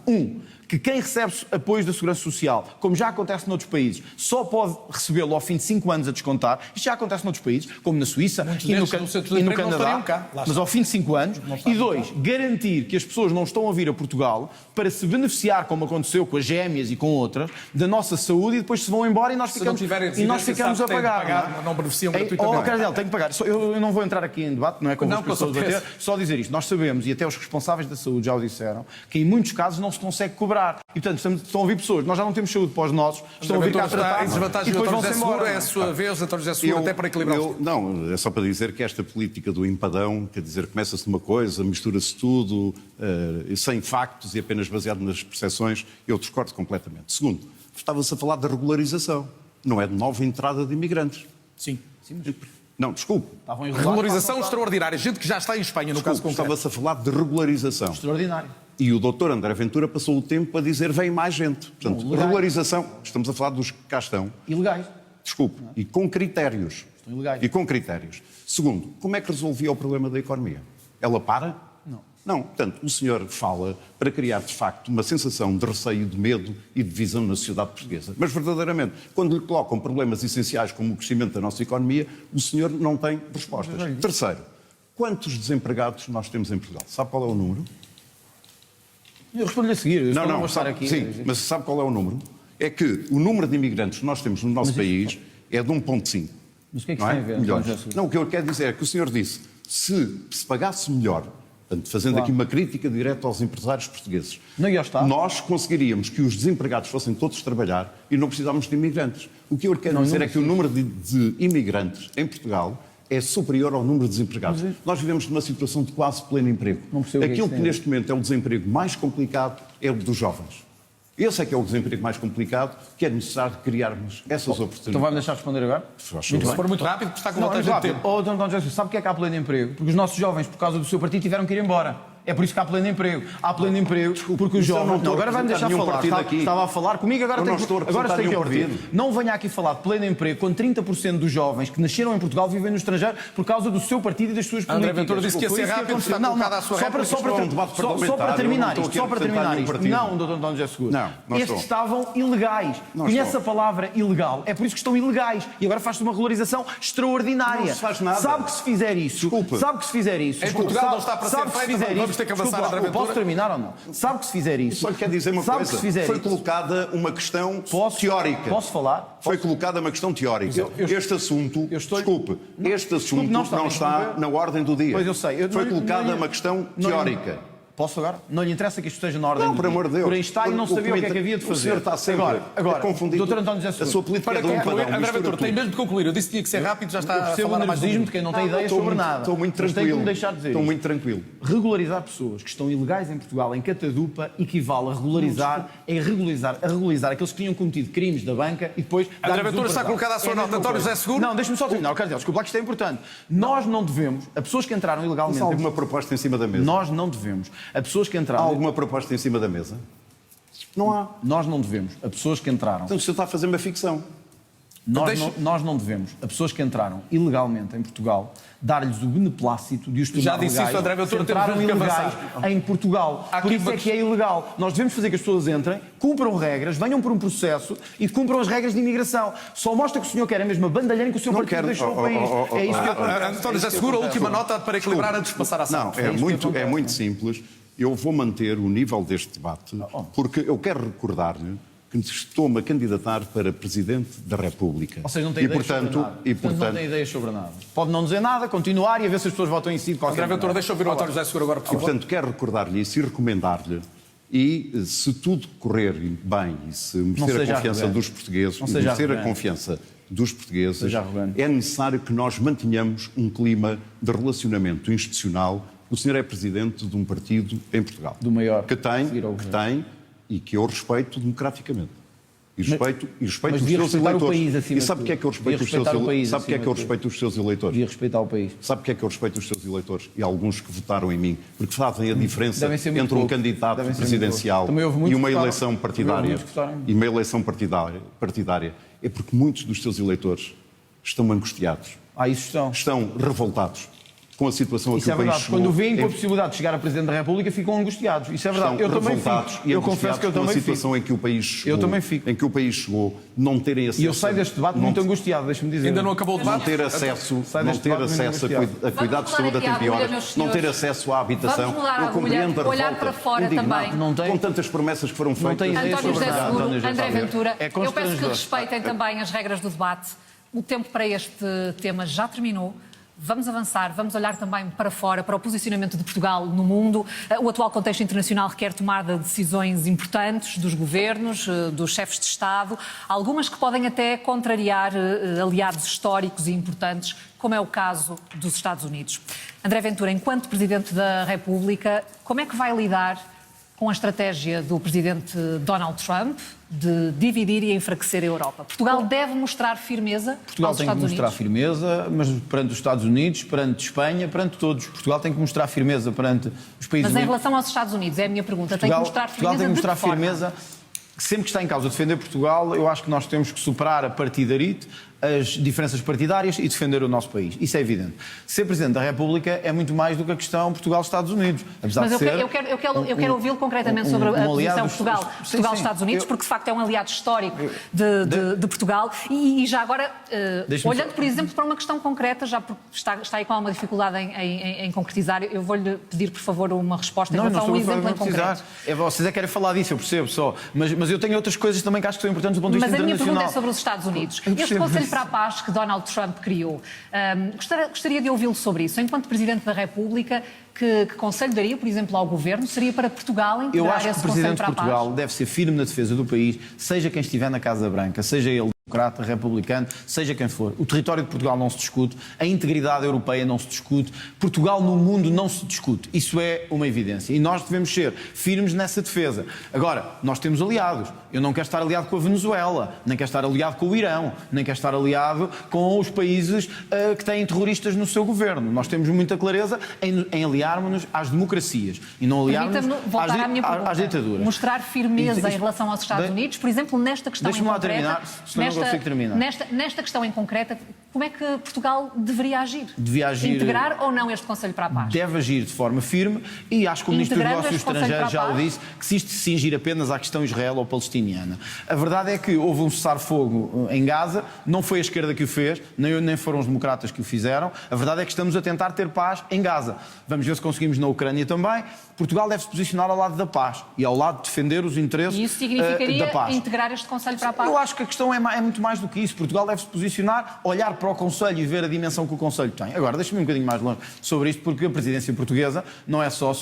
Speaker 5: Que quem recebe apoios da Segurança Social, como já acontece noutros países, só pode recebê-lo ao fim de 5 anos a descontar. Isto já acontece noutros países, como na Suíça e no Canadá, mas ao fim de 5 anos. E 2, garantir que as pessoas não estão a vir a Portugal para se beneficiar, como aconteceu com as gêmeas e com outras, da nossa saúde, e depois se vão embora e nós ficamos a pagar.
Speaker 2: Não beneficiam gratuitamente.
Speaker 5: Cardiel, tenho que pagar. Eu não vou entrar aqui em debate, não é com
Speaker 2: não,
Speaker 5: pessoas bater. Só dizer isto, nós sabemos, e até os responsáveis da saúde já o disseram, que em muitos casos não se consegue cobrar. E, portanto, estão a ouvir pessoas, nós já não temos saúde para os nossos, estão a vir cá tratar
Speaker 2: em desvantagem
Speaker 5: e depois
Speaker 2: do
Speaker 5: vão-se
Speaker 2: José Seguro,
Speaker 5: embora.
Speaker 2: é a sua vez, António José Seguro, até para equilibrar
Speaker 4: Não, é só para dizer que esta política do empadão, quer dizer, começa-se numa coisa, mistura-se tudo, sem factos e apenas baseado nas percepções, eu discordo completamente. Segundo, estava-se a falar da regularização, não é de nova entrada de imigrantes.
Speaker 2: Sim.
Speaker 4: Não, desculpe.
Speaker 5: Estavam em
Speaker 2: Regularização extraordinária, gente que já está em Espanha, no caso concreto.
Speaker 4: Estava-se a falar de regularização.
Speaker 5: Extraordinário.
Speaker 4: E o doutor André Ventura passou o tempo a dizer vem mais gente. Portanto,
Speaker 5: legais.
Speaker 4: regularização, estamos a falar dos que cá estão.
Speaker 5: Ilegais.
Speaker 4: Desculpe, e com critérios.
Speaker 5: Estão ilegais.
Speaker 4: E com critérios. Segundo, como é que resolvia o problema da economia? Ela para? Não. Portanto, o senhor fala para criar, de facto, uma sensação de receio, de medo e de divisão na sociedade portuguesa. Mas, verdadeiramente, quando lhe colocam problemas essenciais como o crescimento da nossa economia, o senhor não tem respostas. Terceiro, quantos desempregados nós temos em Portugal? Sabe qual é o número?
Speaker 5: Eu respondo-lhe a seguir, eu não vou estar
Speaker 4: sabe,
Speaker 5: aqui.
Speaker 4: Sim, mas sabe qual é o número? É que o número de imigrantes que nós temos no nosso país é de 1,5.
Speaker 5: Mas o que é que
Speaker 4: não
Speaker 5: isso tem a ver?
Speaker 4: Milhões.
Speaker 5: António José?
Speaker 4: Não, o que eu quero dizer é que o senhor disse, se pagasse melhor, portanto, fazendo aqui uma crítica direta aos empresários portugueses,
Speaker 5: Não ia estar.
Speaker 4: nós conseguiríamos que os desempregados fossem todos trabalhar e não precisávamos de imigrantes. O que eu quero dizer é que o número de imigrantes em Portugal é superior ao número de desempregados. Nós vivemos numa situação de quase pleno emprego.
Speaker 5: Não percebo o que é
Speaker 4: Aquilo
Speaker 5: que
Speaker 4: que
Speaker 5: tem a ver.
Speaker 4: neste momento é o desemprego mais complicado é o dos jovens. Esse é que é o desemprego mais complicado, que é necessário criarmos essas oportunidades.
Speaker 5: Então vai-me deixar responder agora?
Speaker 2: Se for muito rápido, porque está com
Speaker 5: Não,
Speaker 2: vontade
Speaker 5: muito
Speaker 2: de
Speaker 5: rápido.
Speaker 2: tempo.
Speaker 5: António José, sabe o que é que há pleno emprego? Porque os nossos jovens, por causa do seu partido, tiveram que ir embora. É por isso que há pleno emprego. Há pleno emprego porque os
Speaker 4: eu não
Speaker 5: jovens...
Speaker 4: estou a
Speaker 5: agora vai-me deixar
Speaker 4: representar nenhum
Speaker 5: falar.
Speaker 4: partido aqui.
Speaker 5: Estava a falar comigo, agora
Speaker 4: Eu
Speaker 5: tem
Speaker 4: não estou a representar
Speaker 5: tem que
Speaker 4: nenhum
Speaker 5: ouvir.
Speaker 4: partido.
Speaker 5: Não venha aqui falar de pleno emprego quando 30% dos jovens que nasceram em Portugal vivem no estrangeiro por causa do seu partido e das suas políticas.
Speaker 2: André Ventura disse que ia
Speaker 5: Foi
Speaker 2: ser
Speaker 5: isso
Speaker 2: rápido,
Speaker 5: aconteceu.
Speaker 2: está colocada a sua réplica,
Speaker 5: só
Speaker 4: isto é um debate
Speaker 5: para
Speaker 4: parlamentar,
Speaker 5: terminar
Speaker 4: eu não estou
Speaker 5: isto,
Speaker 4: aqui
Speaker 5: só
Speaker 4: a
Speaker 5: para
Speaker 4: representar
Speaker 5: terminar
Speaker 4: nenhum
Speaker 5: isto.
Speaker 4: partido.
Speaker 5: Não, doutor António José Seguro.
Speaker 4: Não
Speaker 5: Estes
Speaker 4: estou.
Speaker 5: estavam ilegais.
Speaker 4: Não
Speaker 5: Conhece
Speaker 4: estou.
Speaker 5: a palavra ilegal? É por isso que estão ilegais. E agora faz-se uma regularização extraordinária.
Speaker 4: Não se faz nada.
Speaker 5: Sabe que se fizer isso...
Speaker 4: Desculpe.
Speaker 5: Sabe que se fizer isso...
Speaker 2: Em Portugal não está para ser
Speaker 5: sabe que se
Speaker 2: feito,
Speaker 5: fizer
Speaker 2: vamos
Speaker 5: isso-
Speaker 2: ter que avançar,
Speaker 5: Desculpa,
Speaker 2: André Ventura.
Speaker 5: posso terminar ou não? Sabe que se fizer isso...
Speaker 4: Só lhe quero dizer uma
Speaker 5: sabe
Speaker 4: coisa.
Speaker 5: Que se fizer
Speaker 4: foi
Speaker 5: isso,
Speaker 4: colocada uma questão teórica.
Speaker 5: Posso falar?
Speaker 4: Foi colocada uma questão teórica. Este assunto,
Speaker 5: Desculpe,
Speaker 4: não está na ordem do dia.
Speaker 5: Pois eu sei.
Speaker 4: Foi colocada uma questão teórica.
Speaker 5: Posso agora? Não lhe interessa que isto esteja na ordem
Speaker 4: Não,
Speaker 5: do
Speaker 4: por
Speaker 5: dia.
Speaker 4: amor de Deus.
Speaker 5: Porém está e não sabia o que é que havia de fazer.
Speaker 4: O senhor está sempre
Speaker 5: agora,
Speaker 4: a confundir.
Speaker 5: doutor António José
Speaker 4: A
Speaker 5: Seguro.
Speaker 4: sua política
Speaker 2: Para
Speaker 4: é de um
Speaker 2: concluir,
Speaker 4: padrão.
Speaker 2: André
Speaker 4: mistura
Speaker 2: Ventura, tem
Speaker 4: tudo.
Speaker 2: mesmo de concluir. Eu disse que tinha que ser rápido, já está a
Speaker 5: Percebo o
Speaker 2: falar mais um
Speaker 5: nervosismo
Speaker 2: minuto.
Speaker 5: de quem não tem ideias
Speaker 4: Estou
Speaker 5: sobre
Speaker 4: muito-
Speaker 5: nada.
Speaker 4: Estou muito
Speaker 5: Mas tem que
Speaker 4: tranquilo.
Speaker 5: me deixar dizer
Speaker 4: Estou
Speaker 5: isto.
Speaker 4: muito tranquilo.
Speaker 5: Regularizar pessoas que estão ilegais em Portugal em catadupa equivale a regularizar aqueles que tinham cometido crimes da banca e depois...
Speaker 2: André
Speaker 5: dar-lhes
Speaker 2: Ventura
Speaker 5: um
Speaker 2: está
Speaker 5: perdão.
Speaker 2: colocada a sua
Speaker 5: É
Speaker 2: nota.
Speaker 5: mesma
Speaker 2: António
Speaker 5: coisa.
Speaker 2: José Seguro?
Speaker 5: Não, deixe-me só terminar. Eu quero dizer, desculpa lá que isto é importante. Nós não devemos, a pessoas que entraram ilegalmente...
Speaker 4: Há alguma proposta em cima da mesa?
Speaker 5: Nós não devemos. A pessoas que
Speaker 4: Há
Speaker 5: entraram...
Speaker 4: alguma proposta em cima da mesa? Não há.
Speaker 5: Nós não devemos. A pessoas que entraram...
Speaker 4: Então o senhor está a fazer uma ficção.
Speaker 5: Nós não devemos. A pessoas que entraram ilegalmente em Portugal dar-lhes o beneplácito de os tornar
Speaker 2: Já disse
Speaker 5: legais,
Speaker 2: isso, André Ventura,
Speaker 5: se entraram
Speaker 2: temos que
Speaker 5: ilegais
Speaker 2: avançar.
Speaker 5: em Portugal.
Speaker 2: Há
Speaker 5: Por
Speaker 2: aqui
Speaker 5: isso
Speaker 2: uma
Speaker 5: é que é ilegal. Nós devemos fazer que as pessoas entrem, cumpram regras, venham por um processo e cumpram as regras de imigração. Só mostra que o senhor quer a mesma bandalheira em que o seu
Speaker 4: Não
Speaker 5: partido
Speaker 4: quero.
Speaker 5: deixou o país. É isso que acontece.
Speaker 2: António José Seguro, a última nota para equilibrar antes de passar à sala.
Speaker 4: Não, é muito simples. Eu vou manter o nível deste debate, porque eu quero recordar-lhe que estou-me a candidatar para Presidente da República.
Speaker 5: Ou seja, não tem ideias sobre nada. Portanto, não tem ideias sobre nada. Pode não dizer nada, continuar e a ver se as pessoas votam em si de qualquer
Speaker 2: André Ventura,
Speaker 5: maneira.
Speaker 2: deixa eu ouvir o António José Seguro agora, por favor.
Speaker 4: Portanto, quero recordar-lhe isso e recomendar-lhe, e se tudo correr bem e se merecer
Speaker 5: seja
Speaker 4: a confiança
Speaker 5: arrogante.
Speaker 4: dos portugueses,
Speaker 5: Não
Speaker 4: e
Speaker 5: seja
Speaker 4: merecer a
Speaker 5: arrogante.
Speaker 4: confiança dos portugueses,
Speaker 5: Seja arrogante.
Speaker 4: é necessário que nós mantenhamos um clima de relacionamento institucional. O senhor é Presidente de um partido em Portugal.
Speaker 5: Do maior,
Speaker 4: Que tem,
Speaker 5: seguir ao
Speaker 4: e que eu respeito democraticamente. E respeito
Speaker 5: mas
Speaker 4: os
Speaker 5: devia
Speaker 4: seus
Speaker 5: respeitar o
Speaker 4: eleitores.
Speaker 5: país acima
Speaker 4: E
Speaker 5: de
Speaker 4: sabe
Speaker 5: tudo.
Speaker 4: porque é que eu respeito
Speaker 5: Devia
Speaker 4: os seus
Speaker 5: respeitar o país
Speaker 4: eleitores? Sabe porque é que eu
Speaker 5: acima de
Speaker 4: respeito os seus eleitores?
Speaker 5: Devia respeitar o país.
Speaker 4: Sabe porque é que eu respeito os seus eleitores e alguns que votaram em mim? Porque fazem a diferença
Speaker 5: Devem ser muito
Speaker 4: entre um
Speaker 5: poucos.
Speaker 4: candidato
Speaker 5: Devem ser muito
Speaker 4: presidencial
Speaker 5: poucos. Também houve
Speaker 4: e
Speaker 5: muitos
Speaker 4: uma
Speaker 5: que votaram.
Speaker 4: eleição
Speaker 5: Também houve
Speaker 4: partidária.
Speaker 5: muitos que votaram em mim.
Speaker 4: E uma eleição partidária. É porque muitos dos seus eleitores estão angustiados,
Speaker 5: Isso estão.
Speaker 4: estão revoltados com a situação a que
Speaker 5: Isso é
Speaker 4: o país
Speaker 5: verdade.
Speaker 4: chegou.
Speaker 5: Quando veem com a possibilidade de chegar a Presidente da República, ficam angustiados. Isso é verdade.
Speaker 4: Estão
Speaker 5: Eu também
Speaker 4: revoltados
Speaker 5: fico.
Speaker 4: e
Speaker 5: Eu confesso que eu
Speaker 4: angustiados com a
Speaker 5: também
Speaker 4: situação
Speaker 5: fico.
Speaker 4: em que o país chegou.
Speaker 5: Eu também fico.
Speaker 4: Em que o país chegou, não terem acesso.
Speaker 5: E eu saio deste debate muito angustiado, deixa-me dizer.
Speaker 2: Ainda não acabou o
Speaker 4: Não
Speaker 2: debate?
Speaker 4: ter acesso,
Speaker 5: Sai
Speaker 4: não
Speaker 5: deste
Speaker 4: ter
Speaker 5: debate muito
Speaker 4: acesso
Speaker 5: angustiado.
Speaker 4: a cuidados de saúde a
Speaker 1: mudar aqui a
Speaker 4: tempo e
Speaker 1: agulha,
Speaker 4: horas,
Speaker 1: meus
Speaker 4: não ter
Speaker 1: senhores.
Speaker 4: acesso à habitação.
Speaker 1: Vamos mudar a
Speaker 4: Eu
Speaker 1: agulha,
Speaker 4: compreendo a
Speaker 1: olhar
Speaker 4: revolta,
Speaker 1: para fora
Speaker 4: indignado,
Speaker 1: também.
Speaker 5: Não tem-
Speaker 4: com tantas promessas que foram
Speaker 5: Não tem
Speaker 4: feitas.
Speaker 5: ideias
Speaker 1: António
Speaker 5: sobre
Speaker 1: José
Speaker 5: nada,
Speaker 1: Seguro,
Speaker 5: António José
Speaker 1: André
Speaker 5: Seguro.
Speaker 1: Ventura,
Speaker 5: É
Speaker 1: eu peço que
Speaker 5: constrangedor.
Speaker 1: respeitem também as regras do debate. O tempo para este tema já terminou. Vamos avançar, vamos olhar também para fora, para o posicionamento de Portugal no mundo. O atual contexto internacional requer tomar decisões importantes dos governos, dos chefes de Estado, algumas que podem até contrariar aliados históricos e importantes, como é o caso dos Estados Unidos. André Ventura, enquanto Presidente da República, como é que vai lidar com a estratégia do Presidente Donald Trump de dividir e enfraquecer a Europa? Portugal deve mostrar firmeza aos Estados Unidos?
Speaker 5: Portugal tem que mostrar firmeza, mas perante os Estados Unidos, perante Espanha, perante todos. Portugal tem que mostrar firmeza perante os países...
Speaker 1: Mas em relação aos Estados Unidos, é a minha pergunta, tem que mostrar firmeza
Speaker 5: Portugal tem que mostrar
Speaker 1: de que forma?
Speaker 5: firmeza. Sempre que está em causa defender Portugal, eu acho que nós temos que superar a partidarite, as diferenças partidárias e defender o nosso país. Isso é evidente. Ser Presidente da República é muito mais do que a questão Portugal-Estados Unidos.
Speaker 1: Mas eu quero ouvi-lo concretamente sobre a posição Portugal-Estados Unidos, porque de facto é um aliado histórico de Portugal. E já agora, olhando, por exemplo, para uma questão concreta, já porque está aí com alguma dificuldade em concretizar, eu vou-lhe pedir, por favor, uma resposta em relação a um exemplo em concreto.
Speaker 5: Vocês querem falar disso, eu percebo só. Mas eu tenho outras coisas também que acho que são importantes do ponto de vista internacional.
Speaker 1: Mas a minha pergunta é sobre os Estados Unidos. Este Conselho para a Paz que Donald Trump criou, gostaria de ouvi-lo sobre isso. Enquanto Presidente da República, que conselho daria, por exemplo, ao Governo? Seria para Portugal integrar esse
Speaker 5: Conselho para a Paz? Eu acho que o Presidente de Portugal deve ser firme na defesa do país, seja quem estiver na Casa Branca, seja ele democrata, republicano, seja quem for. O território de Portugal não se discute, a integridade europeia não se discute, Portugal no mundo não se discute. Isso é uma evidência. E nós devemos ser firmes nessa defesa. Agora, nós temos aliados. Eu não quero estar aliado com a Venezuela, nem quero estar aliado com o Irão, nem quero estar aliado com os países que têm terroristas no seu governo. Nós temos muita clareza em aliarmos-nos às democracias e não aliarmos às ditaduras.
Speaker 1: Mostrar firmeza em relação aos Estados Unidos, por exemplo, nesta questão em concreto.
Speaker 5: Deixa-me lá terminar, senão não consigo terminar.
Speaker 1: Nesta questão em concreto, como é que Portugal deveria agir?
Speaker 5: Devia agir...
Speaker 1: Integrar ou não este Conselho para a Paz?
Speaker 5: Deve agir de forma firme e acho que o Ministro dos Negócios Estrangeiros já o disse, que se isto se cingir apenas à questão israel ou palestiniana. A verdade é que houve um cessar-fogo em Gaza, não foi a esquerda que o fez, nem foram os democratas que o fizeram. A verdade é que estamos a tentar ter paz em Gaza. Vamos ver se conseguimos na Ucrânia também. Portugal deve se posicionar ao lado da paz e ao lado de defender os interesses da paz.
Speaker 1: E isso significaria integrar este Conselho para a Paz?
Speaker 5: Eu acho que a questão é muito mais do que isso. Portugal deve se posicionar, olhar para o Conselho e ver a dimensão que o Conselho tem. Agora, deixa-me um bocadinho mais longe sobre isto, porque a presidência portuguesa não é só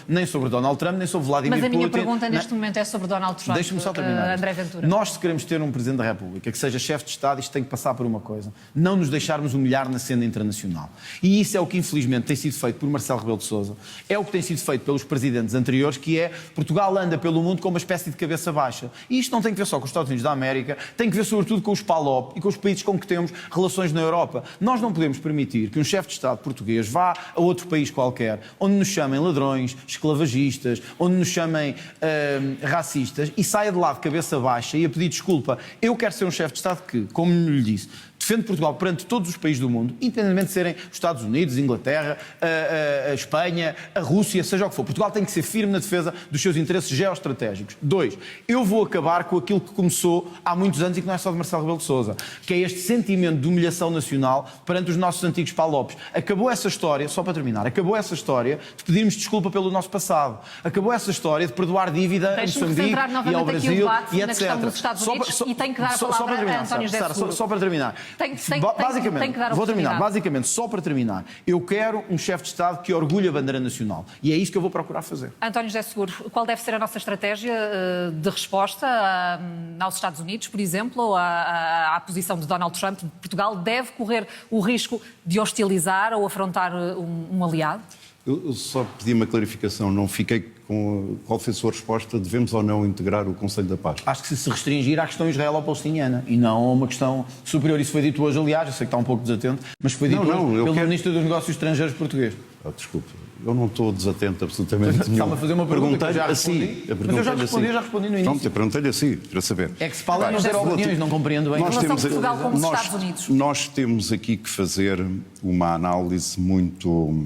Speaker 5: nem sobre Donald Trump, nem sobre Vladimir Putin.
Speaker 1: Mas a minha pergunta neste momento é sobre Donald Trump.
Speaker 5: Deixa-me só terminar.
Speaker 1: André Ventura.
Speaker 5: Nós, se queremos ter um Presidente da República que seja chefe de Estado, isto tem que passar por uma coisa: não nos deixarmos humilhar na cena internacional. E isso é o que, infelizmente, tem sido feito por Marcelo Rebelo de Sousa, é o que tem sido feito pelos presidentes anteriores, que é Portugal anda pelo mundo com uma espécie de cabeça baixa. E isto não tem que ver só com os Estados Unidos da América, tem que ver sobretudo com os PALOP e com os países com que temos relações na Europa. Nós não podemos permitir que um chefe de Estado português vá a outro país qualquer, onde nos chamem ladrões, esclavagistas, onde nos chamem racistas, e saia de lá de cabeça baixa e a pedir desculpa. Eu quero ser um chefe de Estado que, como lhe disse, defende Portugal perante todos os países do mundo, independentemente de serem os Estados Unidos, a Inglaterra, a Espanha, a Rússia, seja o que for. Portugal tem que ser firme na defesa dos seus interesses geoestratégicos. 2, eu vou acabar com aquilo que começou há muitos anos e que não é só de Marcelo Rebelo de Sousa, que é este sentimento de humilhação nacional perante os nossos antigos PALOPs. Acabou essa história, só para terminar, acabou essa história de pedirmos desculpa pelo nosso passado. Acabou essa história de perdoar dívida a Moçambique e ao Brasil e etc.
Speaker 1: E tem que dar a palavra a António José Seguro.
Speaker 5: Só para terminar. Basicamente, só para terminar, eu quero um chefe de Estado que orgulhe a bandeira nacional. E é isso que eu vou procurar fazer.
Speaker 1: António José Seguro, qual deve ser a nossa estratégia de resposta aos Estados Unidos, por exemplo, ou à posição de Donald Trump? Portugal deve correr o risco de hostilizar ou afrontar um aliado?
Speaker 4: Eu só pedi uma clarificação, não fiquei com qual foi a sua resposta, devemos ou não integrar o Conselho da Paz?
Speaker 5: Acho que se restringir à questão israelo-palestiniana e não a uma questão superior. Isso foi dito hoje, aliás, eu sei que está um pouco desatento, mas foi dito hoje pelo Ministro dos Negócios Estrangeiros português.
Speaker 4: Desculpe, eu não estou desatento absolutamente nenhum.
Speaker 5: Estava a fazer uma pergunta que eu já
Speaker 4: respondi.
Speaker 5: Mas eu já respondi no início.
Speaker 4: Pronto, eu perguntei-lhe assim, para saber.
Speaker 5: É que se fala não ter opiniões, não compreendo bem.
Speaker 1: Portugal como os Estados Unidos.
Speaker 4: Nós temos aqui que fazer uma análise muito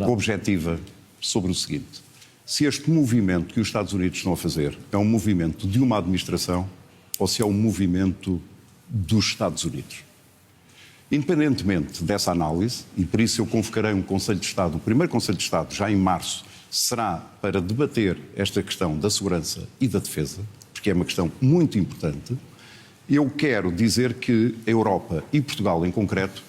Speaker 4: objetiva sobre o seguinte: se este movimento que os Estados Unidos estão a fazer é um movimento de uma administração ou se é um movimento dos Estados Unidos. Independentemente dessa análise, e por isso eu convocarei um Conselho de Estado, o primeiro Conselho de Estado, já em março, será para debater esta questão da segurança e da defesa, porque é uma questão muito importante. Eu quero dizer que a Europa, e Portugal em concreto,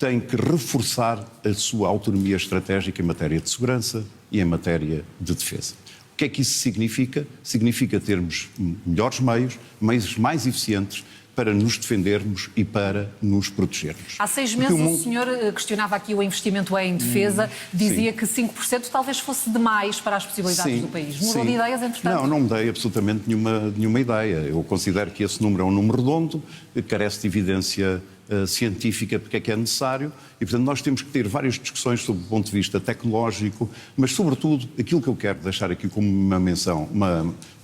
Speaker 4: tem que reforçar a sua autonomia estratégica em matéria de segurança e em matéria de defesa. O que é que isso significa? Significa termos melhores meios mais eficientes para nos defendermos e para nos protegermos.
Speaker 1: Há 6 meses o senhor questionava aqui o investimento em defesa, dizia que 5% talvez fosse demais para as possibilidades do país. Mudou de ideias, entretanto?
Speaker 4: Não mudei absolutamente nenhuma ideia. Eu considero que esse número é um número redondo, carece de evidência científica porque é necessário e, portanto, nós temos que ter várias discussões sobre o ponto de vista tecnológico, mas, sobretudo, aquilo que eu quero deixar aqui como uma menção,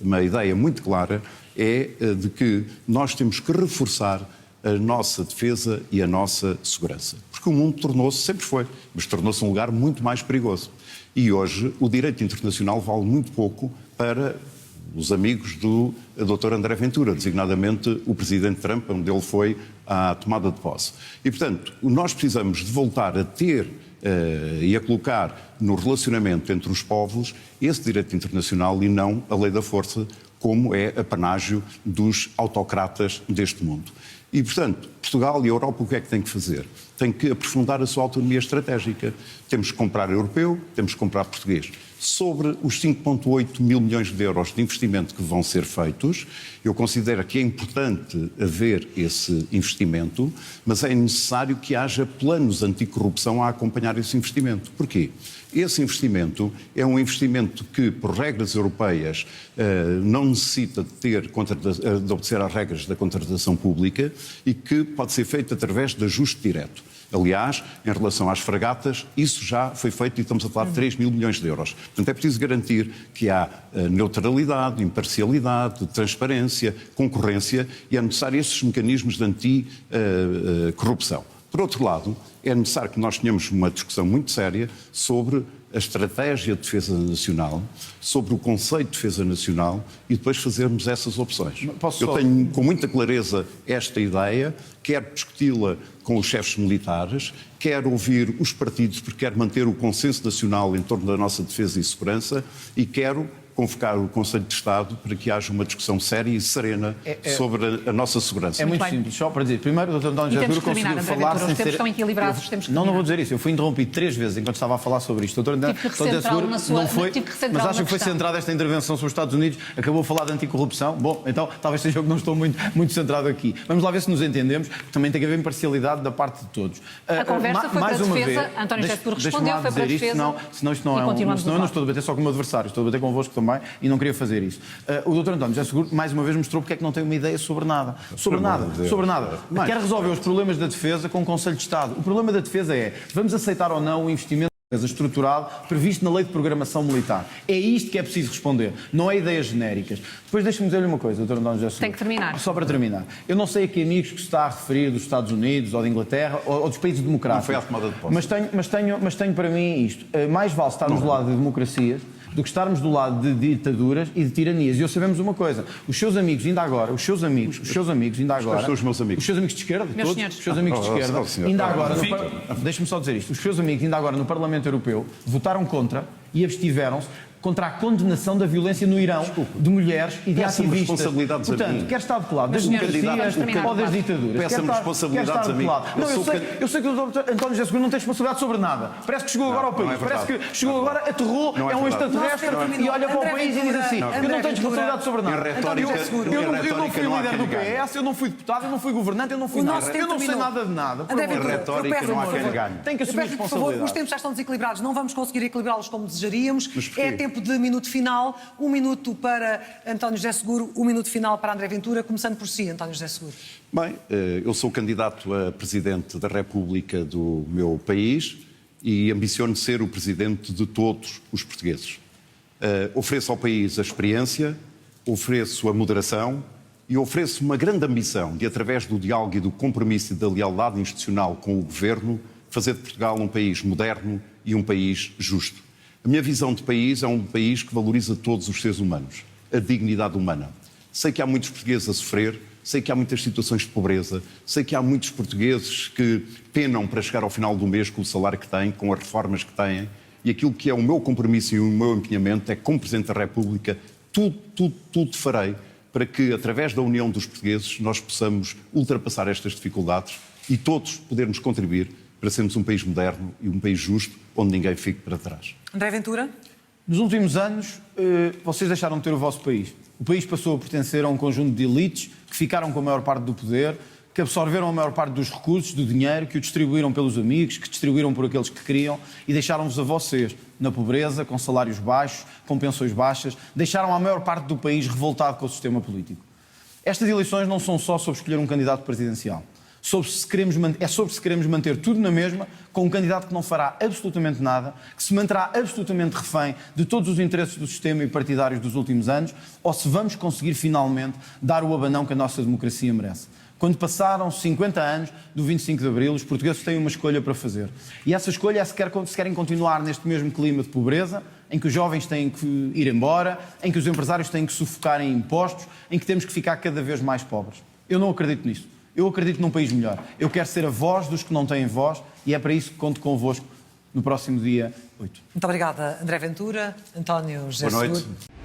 Speaker 4: uma ideia muito clara, é de que nós temos que reforçar a nossa defesa e a nossa segurança. Porque o mundo tornou-se, sempre foi, mas tornou-se um lugar muito mais perigoso. E hoje o direito internacional vale muito pouco para os amigos do Dr. André Ventura, designadamente o presidente Trump, onde ele foi à tomada de posse. E, portanto, nós precisamos de voltar a ter e a colocar no relacionamento entre os povos esse direito internacional e não a lei da força, como é apanágio dos autocratas deste mundo. E, portanto, Portugal e a Europa o que é que tem que fazer? Tem que aprofundar a sua autonomia estratégica. Temos que comprar europeu, temos que comprar português. Sobre os 5,8 mil milhões de euros de investimento que vão ser feitos, eu considero que é importante haver esse investimento, mas é necessário que haja planos anticorrupção a acompanhar esse investimento. Porquê? Esse investimento é um investimento que, por regras europeias, não necessita de obedecer às regras da contratação pública e que pode ser feito através de ajuste direto. Aliás, em relação às fragatas, isso já foi feito e estamos a falar de 3 mil milhões de euros. Portanto, é preciso garantir que há neutralidade, imparcialidade, transparência, concorrência e é necessário esses mecanismos de anti-corrupção. Por outro lado, é necessário que nós tenhamos uma discussão muito séria sobre a estratégia de defesa nacional, sobre o conceito de defesa nacional e depois fazermos essas opções. Eu tenho com muita clareza esta ideia, quero discuti-la com os chefes militares, quero ouvir os partidos porque quero manter o consenso nacional em torno da nossa defesa e segurança e quero convocar o Conselho de Estado para que haja uma discussão séria e serena sobre a nossa segurança.
Speaker 5: É muito simples, só para dizer, primeiro o Dr. António José Seguro conseguiu falar sem
Speaker 1: os tempos estão equilibrados, temos que
Speaker 5: Não vou dizer isso, eu fui interrompido 3 vezes enquanto estava a falar sobre isto. Dr. António José Seguro não foi, mas acho que foi centrada esta intervenção sobre os Estados Unidos, acabou a falar de anticorrupção. Bom, então talvez seja eu que não estou muito centrado aqui. Vamos lá ver se nos entendemos, porque também tem que haver imparcialidade da parte de todos.
Speaker 1: A conversa foi para a defesa, António José Seguro respondeu, foi para a defesa.
Speaker 5: Senão isto não é senão eu não estou a debater só com o meu adversário, estou a debater convosco também e não queria fazer isso. O Dr. António José Seguro, mais uma vez, mostrou porque é que não tem uma ideia sobre nada. Sobre nada. Quer resolver os problemas da defesa com o Conselho de Estado. O problema da defesa é, vamos aceitar ou não o investimento estruturado previsto na Lei de Programação Militar. É isto que é preciso responder, não é ideias genéricas. Depois deixe-me dizer-lhe uma coisa, Dr. António José Seguro.
Speaker 1: Tem que terminar.
Speaker 5: Só para terminar. Eu não sei a que amigos que se está a referir dos Estados Unidos ou da Inglaterra ou dos países democráticos.
Speaker 4: Não foi à tomada de posse.
Speaker 5: Mas tenho para mim isto. Mais vale estarmos do lado de democracias do que estarmos do lado de ditaduras e de tiranias. E eu sabemos uma coisa, os seus amigos ainda agora, os seus amigos ainda agora...
Speaker 4: São os meus amigos.
Speaker 5: Os seus amigos de esquerda,
Speaker 1: meus
Speaker 5: todos,
Speaker 1: senhores.
Speaker 5: os seus amigos de esquerda, ainda agora... Deixe-me só dizer isto. Os seus amigos ainda agora no Parlamento Europeu votaram contra e abstiveram-se contra a condenação da violência no Irão de mulheres e de ativistas. Portanto, quer estar de lado das democracias ou das ditaduras.
Speaker 4: Peça-me responsabilidades a mim.
Speaker 5: Eu sei que o Dr. António José Seguro não tem responsabilidade sobre nada. Parece que chegou agora ao país. Parece que chegou agora, aterrou, é um extraterrestre e olha para o país e diz assim, eu não tenho responsabilidade sobre nada. Eu não fui líder do PS, eu não fui deputado, eu não fui governante, eu não fui nada. Eu não sei nada de nada.
Speaker 4: Retórica não há quem ganhe.
Speaker 5: Tem que assumir
Speaker 3: Por favor, os
Speaker 5: responsabilidade.
Speaker 3: tempos já estão desequilibrados, não vamos conseguir equilibrá-los como desejaríamos. É tempo de minuto final, 1 minuto para António José Seguro, 1 minuto final para André Ventura, começando por si, António José Seguro.
Speaker 4: Bem, eu sou candidato a Presidente da República do meu país e ambiciono ser o Presidente de todos os portugueses. Ofereço ao país a experiência, ofereço a moderação e ofereço uma grande ambição de, através do diálogo e do compromisso e da lealdade institucional com o Governo, fazer de Portugal um país moderno e um país justo. A minha visão de país é um país que valoriza todos os seres humanos, a dignidade humana. Sei que há muitos portugueses a sofrer, sei que há muitas situações de pobreza, sei que há muitos portugueses que penam para chegar ao final do mês com o salário que têm, com as reformas que têm, e aquilo que é o meu compromisso e o meu empenhamento é que, como Presidente da República, tudo farei para que, através da união dos portugueses, nós possamos ultrapassar estas dificuldades e todos podermos contribuir para sermos um país moderno e um país justo, onde ninguém fique para trás.
Speaker 3: André Ventura?
Speaker 5: Nos últimos anos, vocês deixaram de ter o vosso país. O país passou a pertencer a um conjunto de elites que ficaram com a maior parte do poder, que absorveram a maior parte dos recursos, do dinheiro, que o distribuíram pelos amigos, que distribuíram por aqueles que queriam e deixaram-vos a vocês na pobreza, com salários baixos, com pensões baixas, deixaram a maior parte do país revoltado com o sistema político. Estas eleições não são só sobre escolher um candidato presidencial. É sobre se queremos manter tudo na mesma, com um candidato que não fará absolutamente nada, que se manterá absolutamente refém de todos os interesses do sistema e partidários dos últimos anos, ou se vamos conseguir finalmente dar o abanão que a nossa democracia merece. Quando passaram 50 anos do 25 de Abril, os portugueses têm uma escolha para fazer. E essa escolha é se querem continuar neste mesmo clima de pobreza, em que os jovens têm que ir embora, em que os empresários têm que sufocar em impostos, em que temos que ficar cada vez mais pobres. Eu não acredito nisso. Eu acredito num país melhor. Eu quero ser a voz dos que não têm voz e é para isso que conto convosco no próximo dia 8.
Speaker 3: Muito obrigada, André Ventura, António José
Speaker 4: Boa noite.
Speaker 3: Seguro.